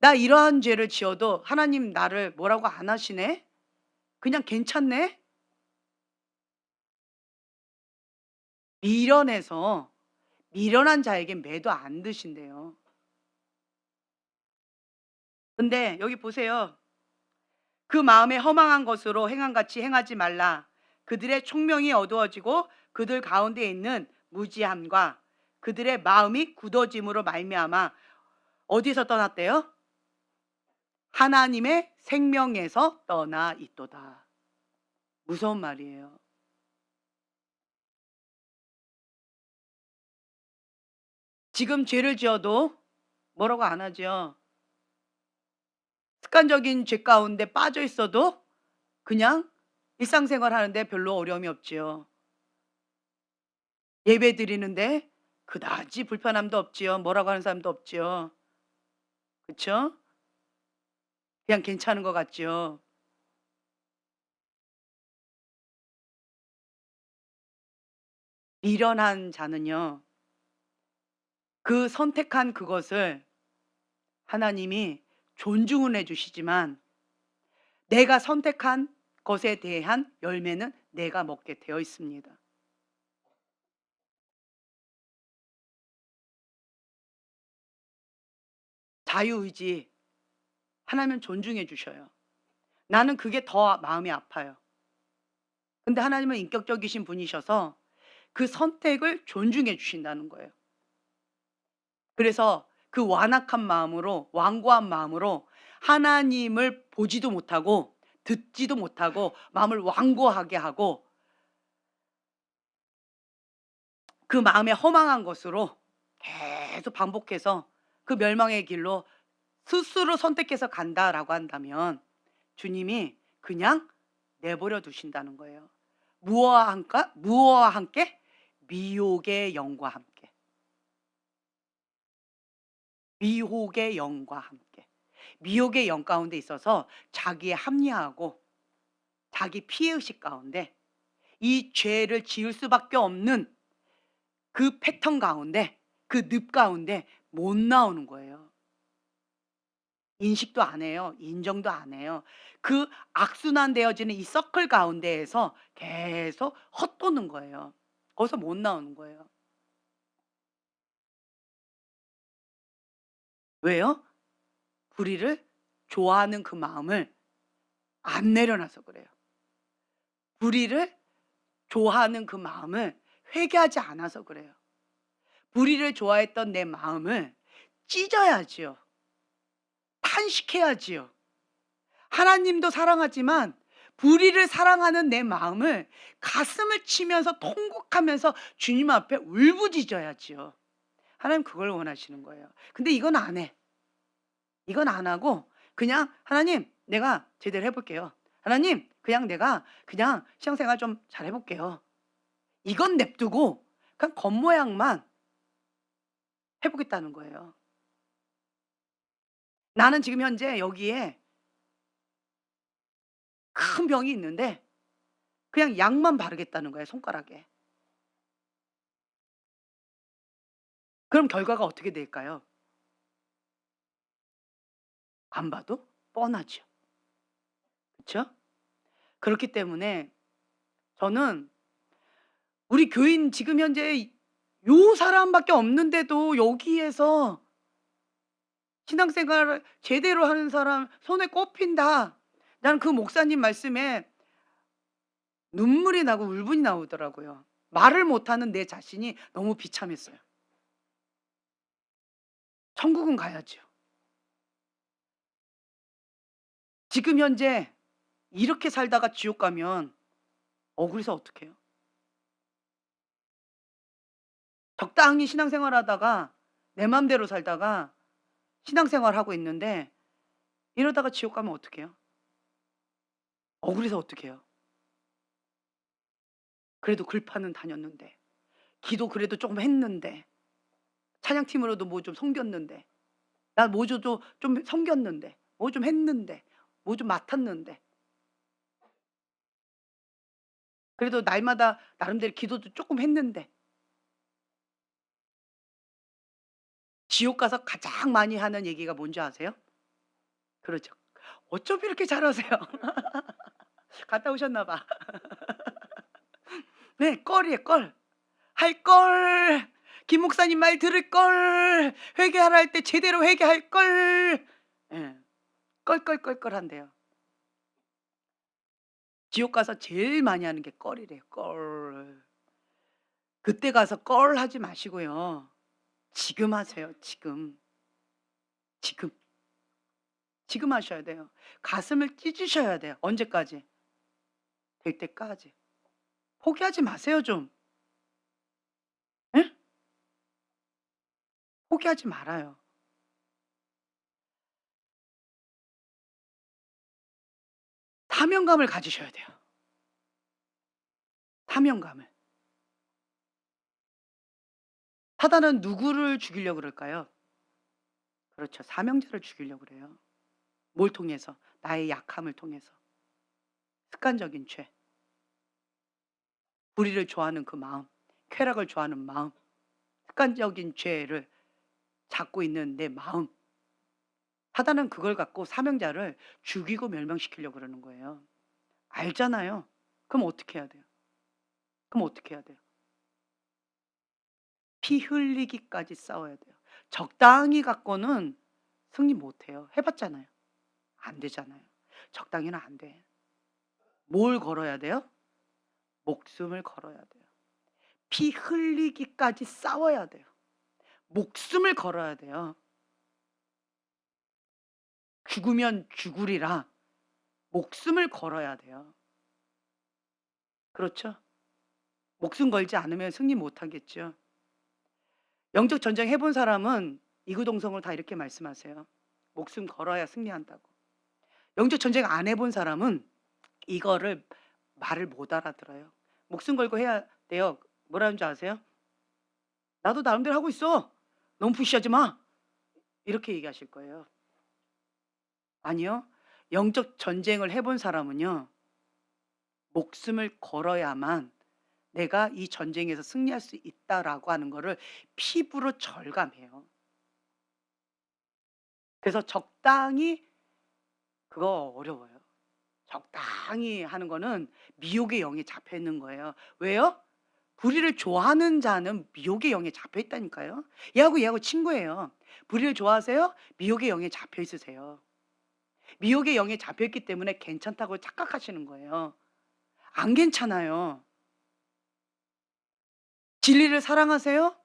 나 이러한 죄를 지어도 하나님 나를 뭐라고 안 하시네? 그냥 괜찮네? 미련해서 미련한 자에게 매도 안 드신대요. 근데 여기 보세요. 그 마음에 허망한 것으로 행함같이 행하지 말라. 그들의 총명이 어두워지고 그들 가운데 있는 무지함과 그들의 마음이 굳어짐으로 말미암아 어디서 떠났대요? 하나님의 생명에서 떠나 있도다. 무서운 말이에요. 지금 죄를 지어도 뭐라고 안 하죠. 습관적인 죄 가운데 빠져 있어도 그냥 일상생활 하는데 별로 어려움이 없지요. 예배 드리는데 그다지 불편함도 없지요. 뭐라고 하는 사람도 없지요. 그쵸? 그냥 괜찮은 것 같지요. 미련한 자는요. 그 선택한 그것을 하나님이 존중은 해 주시지만 내가 선택한 것에 대한 열매는 내가 먹게 되어 있습니다. 자유의지 하나님은 존중해 주셔요. 나는 그게 더 마음이 아파요. 근데 하나님은 인격적이신 분이셔서 그 선택을 존중해 주신다는 거예요. 그래서 그 완악한 마음으로 완고한 마음으로 하나님을 보지도 못하고 듣지도 못하고 마음을 완고하게 하고 그 마음에 허망한 것으로 계속 반복해서 그 멸망의 길로 스스로 선택해서 간다라고 한다면 주님이 그냥 내버려 두신다는 거예요. 무엇과 함께? 미혹의 영과 함께. 미혹의 영과 함께. 미혹의 영 가운데 있어서 자기의 합리화하고 자기 피해의식 가운데 이 죄를 지을 수밖에 없는 그 패턴 가운데 그 늪 가운데 못 나오는 거예요. 인식도 안 해요. 인정도 안 해요. 그 악순환되어지는 이 서클 가운데에서 계속 헛도는 거예요. 거기서 못 나오는 거예요. 왜요? 불의를 좋아하는 그 마음을 안 내려놔서 그래요. 불의를 좋아하는 그 마음을 회개하지 않아서 그래요. 불의를 좋아했던 내 마음을 찢어야지요. 탄식해야지요. 하나님도 사랑하지만 불의를 사랑하는 내 마음을 가슴을 치면서 통곡하면서 주님 앞에 울부짖어야지요. 하나님 그걸 원하시는 거예요. 근데 이건 안 해. 이건 안 하고 그냥 하나님 내가 제대로 해볼게요. 하나님, 그냥 내가 그냥 신앙생활 좀 잘해볼게요. 이건 냅두고 그냥 겉모양만 해보겠다는 거예요. 나는 지금 현재 여기에 큰 병이 있는데 그냥 약만 바르겠다는 거예요, 손가락에. 그럼 결과가 어떻게 될까요? 안 봐도 뻔하죠. 그쵸? 그렇기 때문에 저는 우리 교인 지금 현재 요 사람밖에 없는데도 여기에서 신앙생활을 제대로 하는 사람 손에 꼽힌다. 나는 그 목사님 말씀에 눈물이 나고 울분이 나오더라고요. 말을 못하는 내 자신이 너무 비참했어요. 천국은 가야죠. 지금 현재 이렇게 살다가 지옥 가면 억울해서 어떡해요? 적당히 신앙생활하다가 내 맘대로 살다가 신앙생활하고 있는데 이러다가 지옥 가면 어떡해요? 억울해서 어떡해요? 그래도 글파는 다녔는데, 기도 그래도 조금 했는데, 찬양팀으로도 뭐 좀 섬겼는데, 나 뭐 좀 섬겼는데, 뭐 좀 했는데, 뭐 좀 맡았는데, 그래도 날마다 나름대로 기도도 조금 했는데, 지옥 가서 가장 많이 하는 얘기가 뭔지 아세요? 그러죠. 어쩜 이렇게 잘하세요? 갔다 오셨나 봐. 네, 껄이에요, 껄. 할 걸. 김 목사님 말 들을 걸. 회개하라 할 때 제대로 회개할 걸. 예. 껄껄껄껄한데요. 지옥 가서 제일 많이 하는 게 껄이래요. 껄. 그때 가서 껄 하지 마시고요. 지금 하세요. 지금. 지금. 지금 하셔야 돼요. 가슴을 찢으셔야 돼요. 언제까지? 될 때까지. 포기하지 마세요, 좀. 예? 포기하지 말아요. 사명감을 가지셔야 돼요. 사명감을. 사단은 누구를 죽이려고 그럴까요? 그렇죠. 사명자를 죽이려고 그래요. 뭘 통해서? 나의 약함을 통해서. 습관적인 죄. 불의를 좋아하는 그 마음. 쾌락을 좋아하는 마음. 습관적인 죄를 잡고 있는 내 마음. 사단은 그걸 갖고 사명자를 죽이고 멸망시키려고 그러는 거예요. 알잖아요. 그럼 어떻게 해야 돼요? 그럼 어떻게 해야 돼요? 피 흘리기까지 싸워야 돼요. 적당히 갖고는 승리 못 해요. 해 봤잖아요. 안 되잖아요. 적당히는 안 돼. 뭘 걸어야 돼요? 목숨을 걸어야 돼요. 피 흘리기까지 싸워야 돼요. 목숨을 걸어야 돼요. 죽으면 죽으리라. 목숨을 걸어야 돼요. 그렇죠? 목숨 걸지 않으면 승리 못 하겠죠. 영적 전쟁 해본 사람은 이구동성으로 다 이렇게 말씀하세요. 목숨 걸어야 승리한다고. 영적 전쟁 안 해본 사람은 이거를 말을 못 알아들어요. 목숨 걸고 해야 돼요. 뭐라는 줄 아세요? 나도 나름대로 하고 있어. 너무 푸시하지 마. 이렇게 얘기하실 거예요. 아니요. 영적 전쟁을 해본 사람은요. 목숨을 걸어야만 내가 이 전쟁에서 승리할 수 있다라고 하는 거를 피부로 절감해요. 그래서 적당히 그거 어려워요. 적당히 하는 거는 미혹의 영에 잡혀 있는 거예요. 왜요? 불의를 좋아하는 자는 미혹의 영에 잡혀 있다니까요. 얘하고 친구예요. 불의를 좋아하세요? 미혹의 영에 잡혀 있으세요. 미혹의 영에 잡혀 있기 때문에 괜찮다고 착각하시는 거예요. 안 괜찮아요. 진리를 사랑하세요?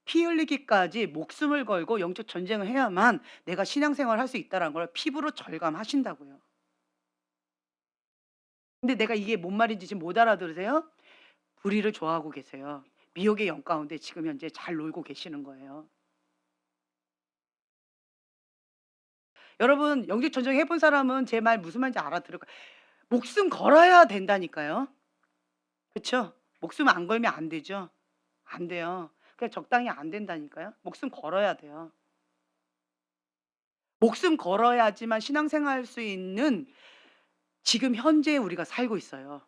피 흘리기까지 목숨을 걸고 영적 전쟁을 해야만 내가 신앙생활을 할 수 있다는 걸 피부로 절감하신다고요. 근데 내가 이게 뭔 말인지 지금 못 알아들으세요? 불의를 좋아하고 계세요. 미혹의 영 가운데 지금 현재 잘 놀고 계시는 거예요. 여러분 영적 전쟁 해본 사람은 제 말 무슨 말인지 알아들을 거예요. 목숨 걸어야 된다니까요. 그쵸? 목숨 안 걸면 안 되죠. 안 돼요. 그냥 적당히 안 된다니까요. 목숨 걸어야 돼요. 목숨 걸어야지만 신앙생활 할 수 있는 지금 현재에 우리가 살고 있어요.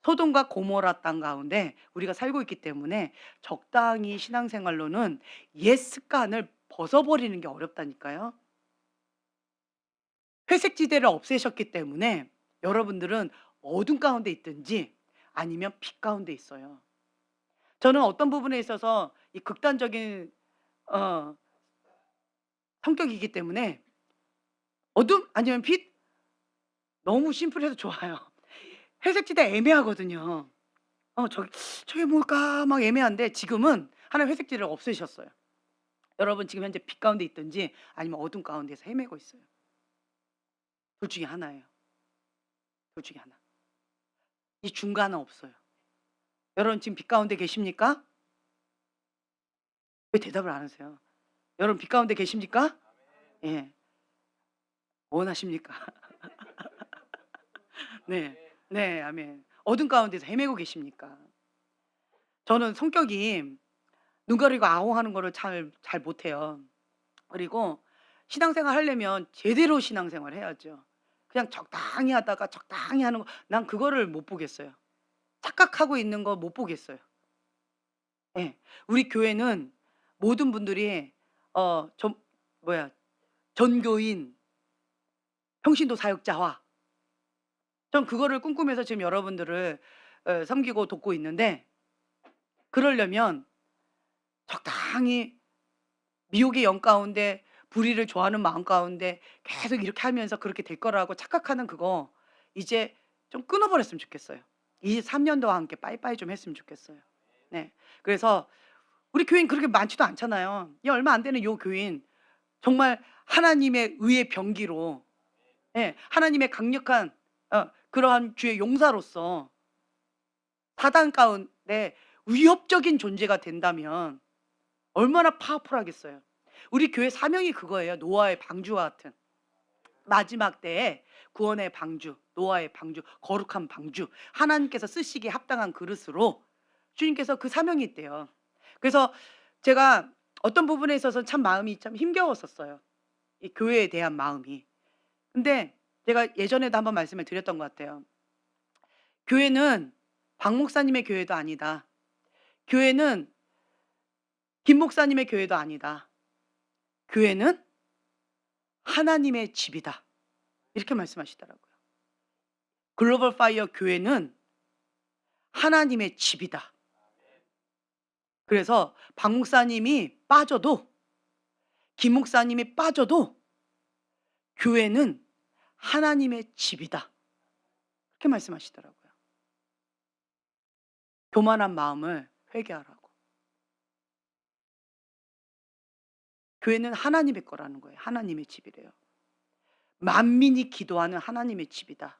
소돔과 고모라 땅 가운데 우리가 살고 있기 때문에 적당히 신앙생활로는 옛 습관을 벗어버리는 게 어렵다니까요. 회색 지대를 없애셨기 때문에 여러분들은 어둠 가운데 있든지 아니면 빛 가운데 있어요. 저는 어떤 부분에 있어서 이 극단적인 어 성격이기 때문에 어둠 아니면 빛 너무 심플해서 좋아요. 회색 지대 애매하거든요. 저게 뭘까 막 애매한데 지금은 하나님 회색 지대를 없애셨어요. 여러분 지금 현재 빛 가운데 있든지 아니면 어둠 가운데서 헤매고 있어요. 둘 중에 하나예요. 둘 중에 하나. 이 중간은 없어요. 여러분 지금 빛 가운데 계십니까? 왜 대답을 안 하세요? 여러분 빛 가운데 계십니까? 예. 원하십니까? 네. 네. 아멘. 어둠 가운데서 헤매고 계십니까? 저는 성격이 눈 가리고 아웅하는 거를 잘 못해요. 그리고 신앙생활 하려면 제대로 신앙생활 해야죠. 그냥 적당히 하다가 적당히 하는 거 난 그거를 못 보겠어요. 착각하고 있는 거 못 보겠어요. 예. 우리 교회는 모든 분들이 전 뭐야 전교인, 평신도 사역자화 전 그거를 꿈꾸면서 지금 여러분들을 섬기고 돕고 있는데 그러려면 적당히 미혹의 영 가운데 불의를 좋아하는 마음 가운데 계속 이렇게 하면서 그렇게 될 거라고 착각하는 그거 이제 좀 끊어 버렸으면 좋겠어요. 23 년도와 함께 빠이빠이 좀 했으면 좋겠어요. 네. 그래서 우리 교인 그렇게 많지도 않잖아요. 이 얼마 안 되는 요 교인 정말 하나님의 의의 병기로 예 하나님의 강력한 그러한 주의 용사로서 사단 가운데 위협적인 존재가 된다면 얼마나 파워풀하겠어요. 우리 교회 사명이 그거예요. 노아의 방주와 같은. 마지막 때에 구원의 방주, 노아의 방주, 거룩한 방주, 하나님께서 쓰시기에 합당한 그릇으로 주님께서 그 사명이 있대요. 그래서 제가 어떤 부분에 있어서 참 마음이 참 힘겨웠었어요. 이 교회에 대한 마음이. 근데 제가 예전에도 한번 말씀을 드렸던 것 같아요. 교회는 박 목사님의 교회도 아니다. 교회는 김 목사님의 교회도 아니다. 교회는 하나님의 집이다. 이렇게 말씀하시더라고요. 글로벌 파이어 교회는 하나님의 집이다. 그래서 박 목사님이 빠져도 김 목사님이 빠져도 교회는 하나님의 집이다. 그렇게 말씀하시더라고요. 교만한 마음을 회개하라고. 교회는 하나님의 거라는 거예요. 하나님의 집이래요. 만민이 기도하는 하나님의 집이다.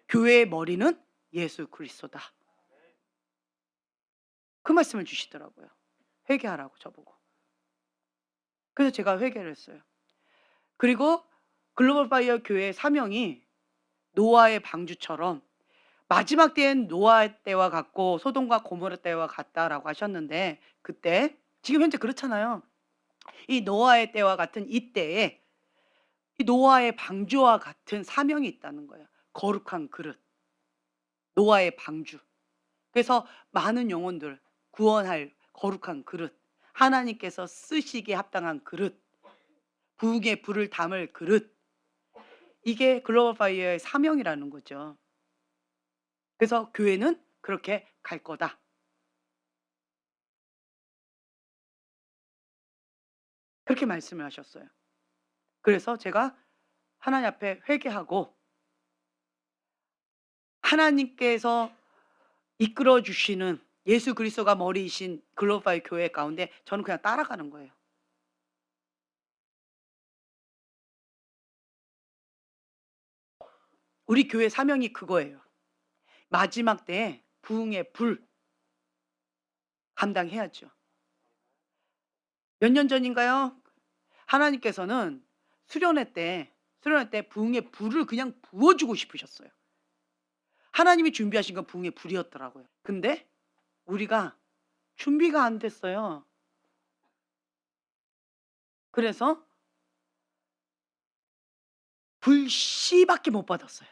교회의 머리는 예수 그리스도다. 그 말씀을 주시더라고요. 회개하라고 저보고. 그래서 제가 회개를 했어요. 그리고 글로벌 파이어 교회의 사명이 노아의 방주처럼 마지막 때엔 노아 때와 같고 소돔과 고모라 때와 같다라고 하셨는데 그때 지금 현재 그렇잖아요. 이 노아의 때와 같은 이때에 이 노아의 방주와 같은 사명이 있다는 거예요. 거룩한 그릇. 노아의 방주. 그래서 많은 영혼들 구원할 거룩한 그릇. 하나님께서 쓰시기에 합당한 그릇. 부흥의 불을 담을 그릇. 이게 글로벌 파이어의 사명이라는 거죠. 그래서 교회는 그렇게 갈 거다. 그렇게 말씀을 하셨어요. 그래서 제가 하나님 앞에 회개하고 하나님께서 이끌어 주시는 예수 그리스도가 머리이신 글로벌 파이어 교회 가운데 저는 그냥 따라가는 거예요. 우리 교회 사명이 그거예요. 마지막 때에 부흥의 불 감당해야죠. 몇 년 전인가요? 하나님께서는 수련회 때 수련회 때 부흥의 불을 그냥 부어주고 싶으셨어요. 하나님이 준비하신 건 부흥의 불이었더라고요. 근데 우리가 준비가 안 됐어요. 그래서 불씨밖에 못 받았어요.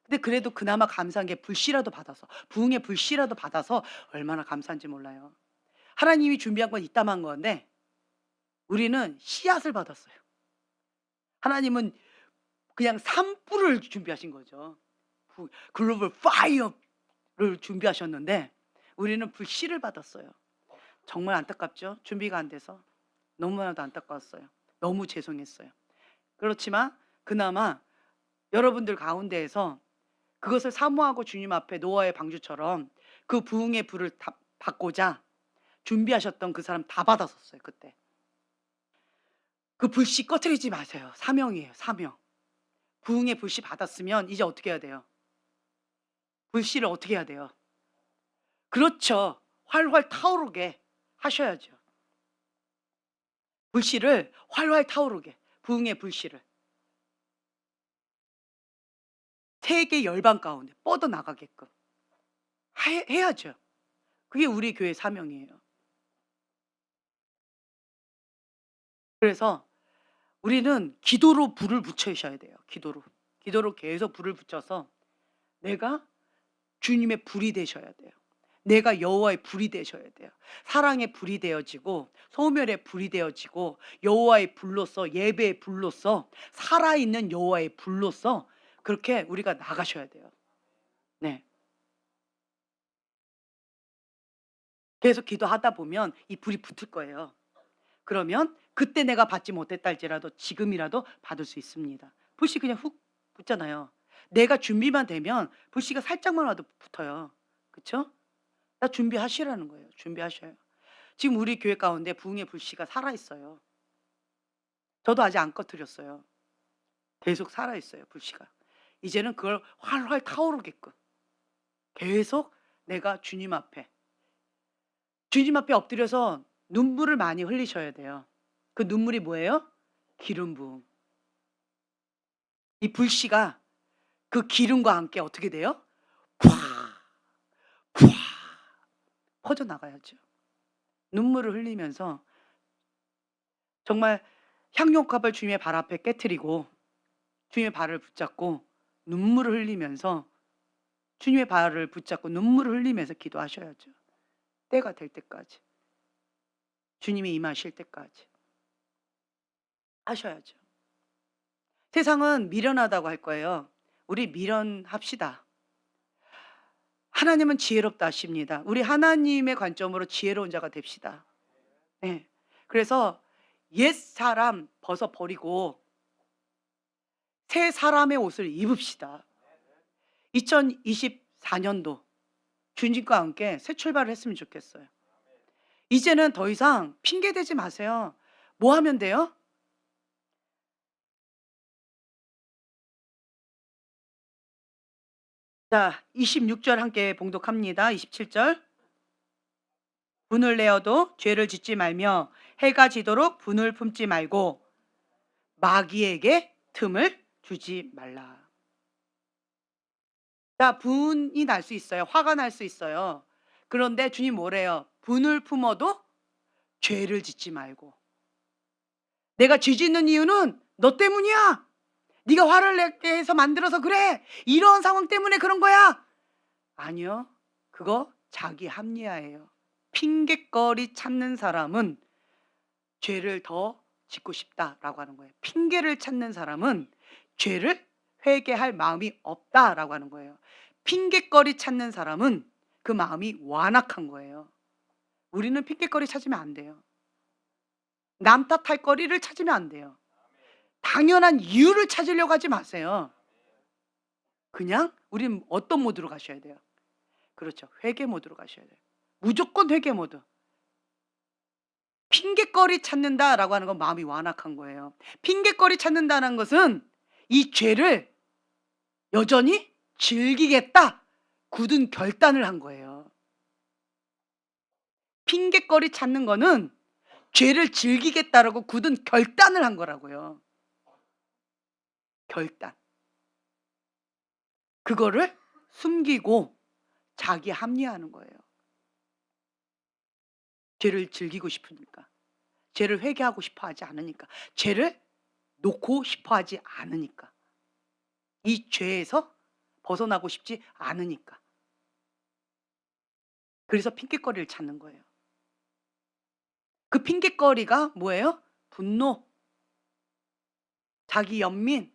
근데 그래도 그나마 감사한 게 불씨라도 받아서, 부흥의 불씨라도 받아서 얼마나 감사한지 몰라요. 하나님이 준비한 건 이따만 건데 우리는 씨앗을 받았어요. 하나님은 그냥 산불을 준비하신 거죠. 글로벌 파이어를 준비하셨는데 우리는 불씨를 받았어요. 정말 안타깝죠. 준비가 안 돼서 너무나도 안타까웠어요. 너무 죄송했어요. 그렇지만 그나마 여러분들 가운데에서 그것을 사모하고 주님 앞에 노아의 방주처럼 그 부흥의 불을 받고자 준비하셨던 그 사람 다 받았었어요. 그때 그 불씨 꺼트리지 마세요. 사명이에요. 사명. 부흥의 불씨 받았으면 이제 어떻게 해야 돼요? 불씨를 어떻게 해야 돼요? 그렇죠. 활활 타오르게 하셔야죠. 불씨를 활활 타오르게, 부흥의 불씨를 세계 열방 가운데 뻗어나가게끔 해야죠. 그게 우리 교회 사명이에요. 그래서 우리는 기도로 불을 붙여셔야 돼요. 기도로 계속 불을 붙여서 내가 주님의 불이 되셔야 돼요. 내가 여호와의 불이 되셔야 돼요. 사랑의 불이 되어지고 소멸의 불이 되어지고 여호와의 불로서, 예배의 불로서, 살아있는 여호와의 불로서 그렇게 우리가 나가셔야 돼요. 네. 계속 기도하다 보면 이 불이 붙을 거예요. 그러면 그때 내가 받지 못했다 할지라도 지금이라도 받을 수 있습니다. 불씨 그냥 훅 붙잖아요. 내가 준비만 되면 불씨가 살짝만 와도 붙어요. 그쵸? 나 준비하시라는 거예요. 준비하셔요. 지금 우리 교회 가운데 부흥의 불씨가 살아있어요. 저도 아직 안 꺼뜨렸어요. 계속 살아있어요. 불씨가. 이제는 그걸 활활 타오르게끔 계속 내가 주님 앞에 엎드려서 눈물을 많이 흘리셔야 돼요. 그 눈물이 뭐예요? 기름 부음. 이 불씨가 그 기름과 함께 어떻게 돼요? 푸아 푸아 퍼져나가야죠. 눈물을 흘리면서 정말 향료값을 주님의 발 앞에 깨트리고 주님의 발을 붙잡고 눈물을 흘리면서 주님의 발을 붙잡고 눈물을 흘리면서 기도하셔야죠. 때가 될 때까지. 주님이 임하실 때까지 하셔야죠. 세상은 미련하다고 할 거예요. 우리 미련합시다. 하나님은 지혜롭다 하십니다. 우리 하나님의 관점으로 지혜로운 자가 됩시다. 네. 그래서 옛 사람 벗어버리고 새 사람의 옷을 입읍시다. 2024년도 주님과 함께 새 출발을 했으면 좋겠어요. 이제는 더 이상 핑계대지 마세요. 뭐 하면 돼요? 자, 26절 함께 봉독합니다. 27절. 분을 내어도 죄를 짓지 말며 해가 지도록 분을 품지 말고 마귀에게 틈을 주지 말라. 자, 분이 날 수 있어요. 화가 날 수 있어요. 그런데 주님 뭐래요? 분을 품어도 죄를 짓지 말고. 내가 죄 짓는 이유는 너 때문이야. 네가 화를 내게 해서 만들어서 그래. 이런 상황 때문에 그런 거야. 아니요. 그거 자기 합리화예요. 핑계거리 찾는 사람은 죄를 더 짓고 싶다라고 하는 거예요. 핑계를 찾는 사람은 죄를 회개할 마음이 없다라고 하는 거예요. 핑계거리 찾는 사람은 그 마음이 완악한 거예요. 우리는 핑계거리 찾으면 안 돼요. 남 탓할 거리를 찾으면 안 돼요. 당연한 이유를 찾으려고 하지 마세요. 그냥 우린 어떤 모드로 가셔야 돼요? 그렇죠. 회개 모드로 가셔야 돼요. 무조건 회개 모드. 핑계거리 찾는다라고 하는 건 마음이 완악한 거예요. 핑계거리 찾는다는 것은 이 죄를 여전히 즐기겠다 굳은 결단을 한 거예요. 핑계거리 찾는 거는 죄를 즐기겠다라고 굳은 결단을 한 거라고요. 결단. 그거를 숨기고 자기 합리화하는 거예요. 죄를 즐기고 싶으니까. 죄를 회개하고 싶어 하지 않으니까. 죄를 놓고 싶어 하지 않으니까. 이 죄에서 벗어나고 싶지 않으니까. 그래서 핑곗거리를 찾는 거예요. 그 핑곗거리가 뭐예요? 분노, 자기 연민,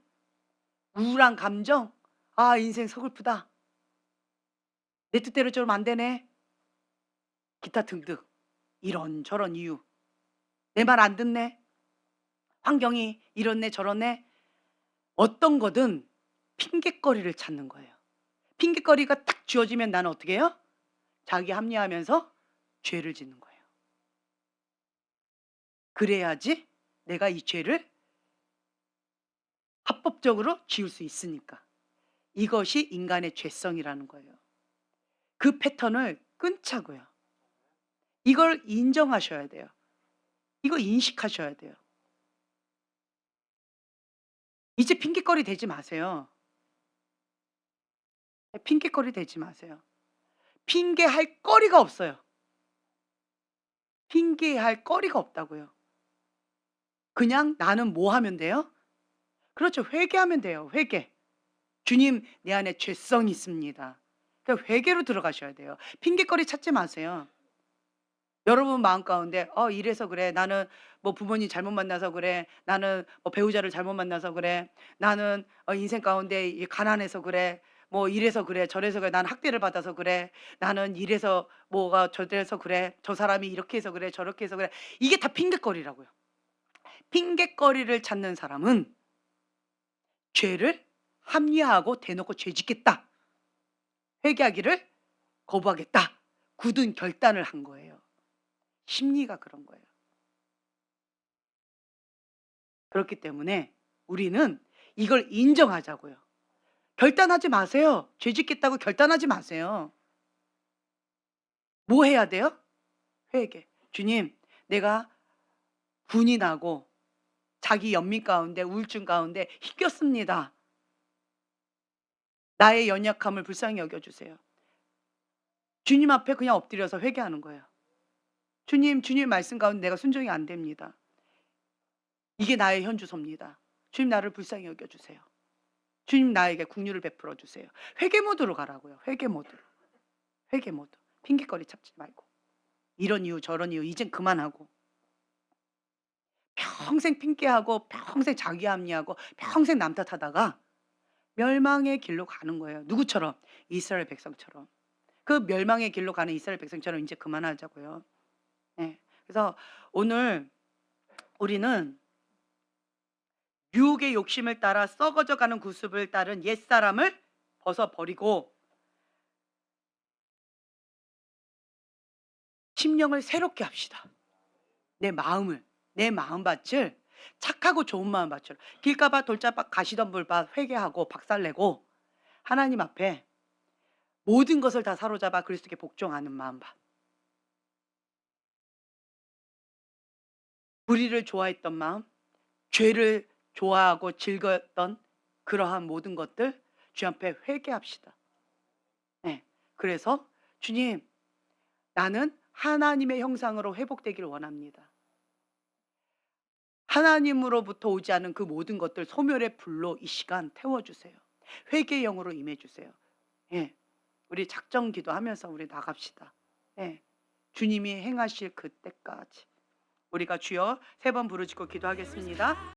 우울한 감정, 아, 인생 서글프다. 내 뜻대로 좀 안 되네. 기타 등등. 이런저런 이유. 내 말 안 듣네. 환경이 이렇네 저렇네. 어떤 거든 핑곗거리를 찾는 거예요. 핑곗거리가 딱 쥐어지면 나는 어떻게 해요? 자기 합리화하면서 죄를 짓는 거예요. 그래야지 내가 이 죄를 합법적으로 지을 수 있으니까. 이것이 인간의 죄성이라는 거예요. 그 패턴을 끊자고요. 이걸 인정하셔야 돼요. 이거 인식하셔야 돼요. 이제 핑곗거리 대지 마세요. 핑곗거리 대지 마세요. 핑계할 거리가 없어요. 핑계할 거리가 없다고요. 그냥 나는 뭐 하면 돼요? 그렇죠. 회개하면 돼요. 회개. 주님, 내 안에 죄성이 있습니다. 그러니까 회개로 들어가셔야 돼요. 핑계거리 찾지 마세요. 여러분 마음 가운데 이래서 그래. 나는 뭐 부모님 잘못 만나서 그래. 나는 뭐 배우자를 잘못 만나서 그래. 나는 인생 가운데 가난해서 그래. 뭐 이래서 그래. 저래서 그래. 나는 학대를 받아서 그래. 나는 이래서 뭐가 저래서 그래. 저 사람이 이렇게 해서 그래. 저렇게 해서 그래. 이게 다 핑계거리라고요. 핑계거리를 찾는 사람은 죄를 합리화하고 대놓고 죄 짓겠다. 회개하기를 거부하겠다. 굳은 결단을 한 거예요. 심리가 그런 거예요. 그렇기 때문에 우리는 이걸 인정하자고요. 결단하지 마세요. 죄 짓겠다고 결단하지 마세요. 뭐 해야 돼요? 회개. 주님, 내가 분이 나고 자기 연민 가운데 우울증 가운데 힘겼습니다. 나의 연약함을 불쌍히 여겨주세요. 주님 앞에 그냥 엎드려서 회개하는 거예요. 주님 말씀 가운데 내가 순종이 안 됩니다. 이게 나의 현주소입니다. 주님 나를 불쌍히 여겨주세요. 주님 나에게 긍휼을 베풀어 주세요. 회개 모드로 가라고요. 회개 모드로. 회개 모드. 핑계거리 찾지 말고. 이런 이유 저런 이유 이젠 그만하고. 평생 핑계하고 평생 자기 합리하고 평생 남 탓하다가 멸망의 길로 가는 거예요. 누구처럼? 이스라엘 백성처럼. 그 멸망의 길로 가는 이스라엘 백성처럼 이제 그만하자고요. 네. 그래서 오늘 우리는 유혹의 욕심을 따라 썩어져 가는 구습을 따른 옛사람을 벗어버리고 심령을 새롭게 합시다. 내 마음밭을 착하고 좋은 마음밭으로 길가봐 돌짝밭 가시던 불밭 회개하고 박살내고 하나님 앞에 모든 것을 다 사로잡아 그리스도께 복종하는 마음밭. 불의를 좋아했던 마음, 죄를 좋아하고 즐겼던 그러한 모든 것들 주 앞에 회개합시다. 네. 그래서 주님, 나는 하나님의 형상으로 회복되기를 원합니다. 하나님으로부터 오지 않은 그 모든 것들 소멸의 불로 이 시간 태워주세요. 회개의 영으로 임해주세요. 예. 우리 작정 기도하면서 우리 나갑시다. 예. 주님이 행하실 그때까지 우리가 주여 3번 부르짖고 기도하겠습니다.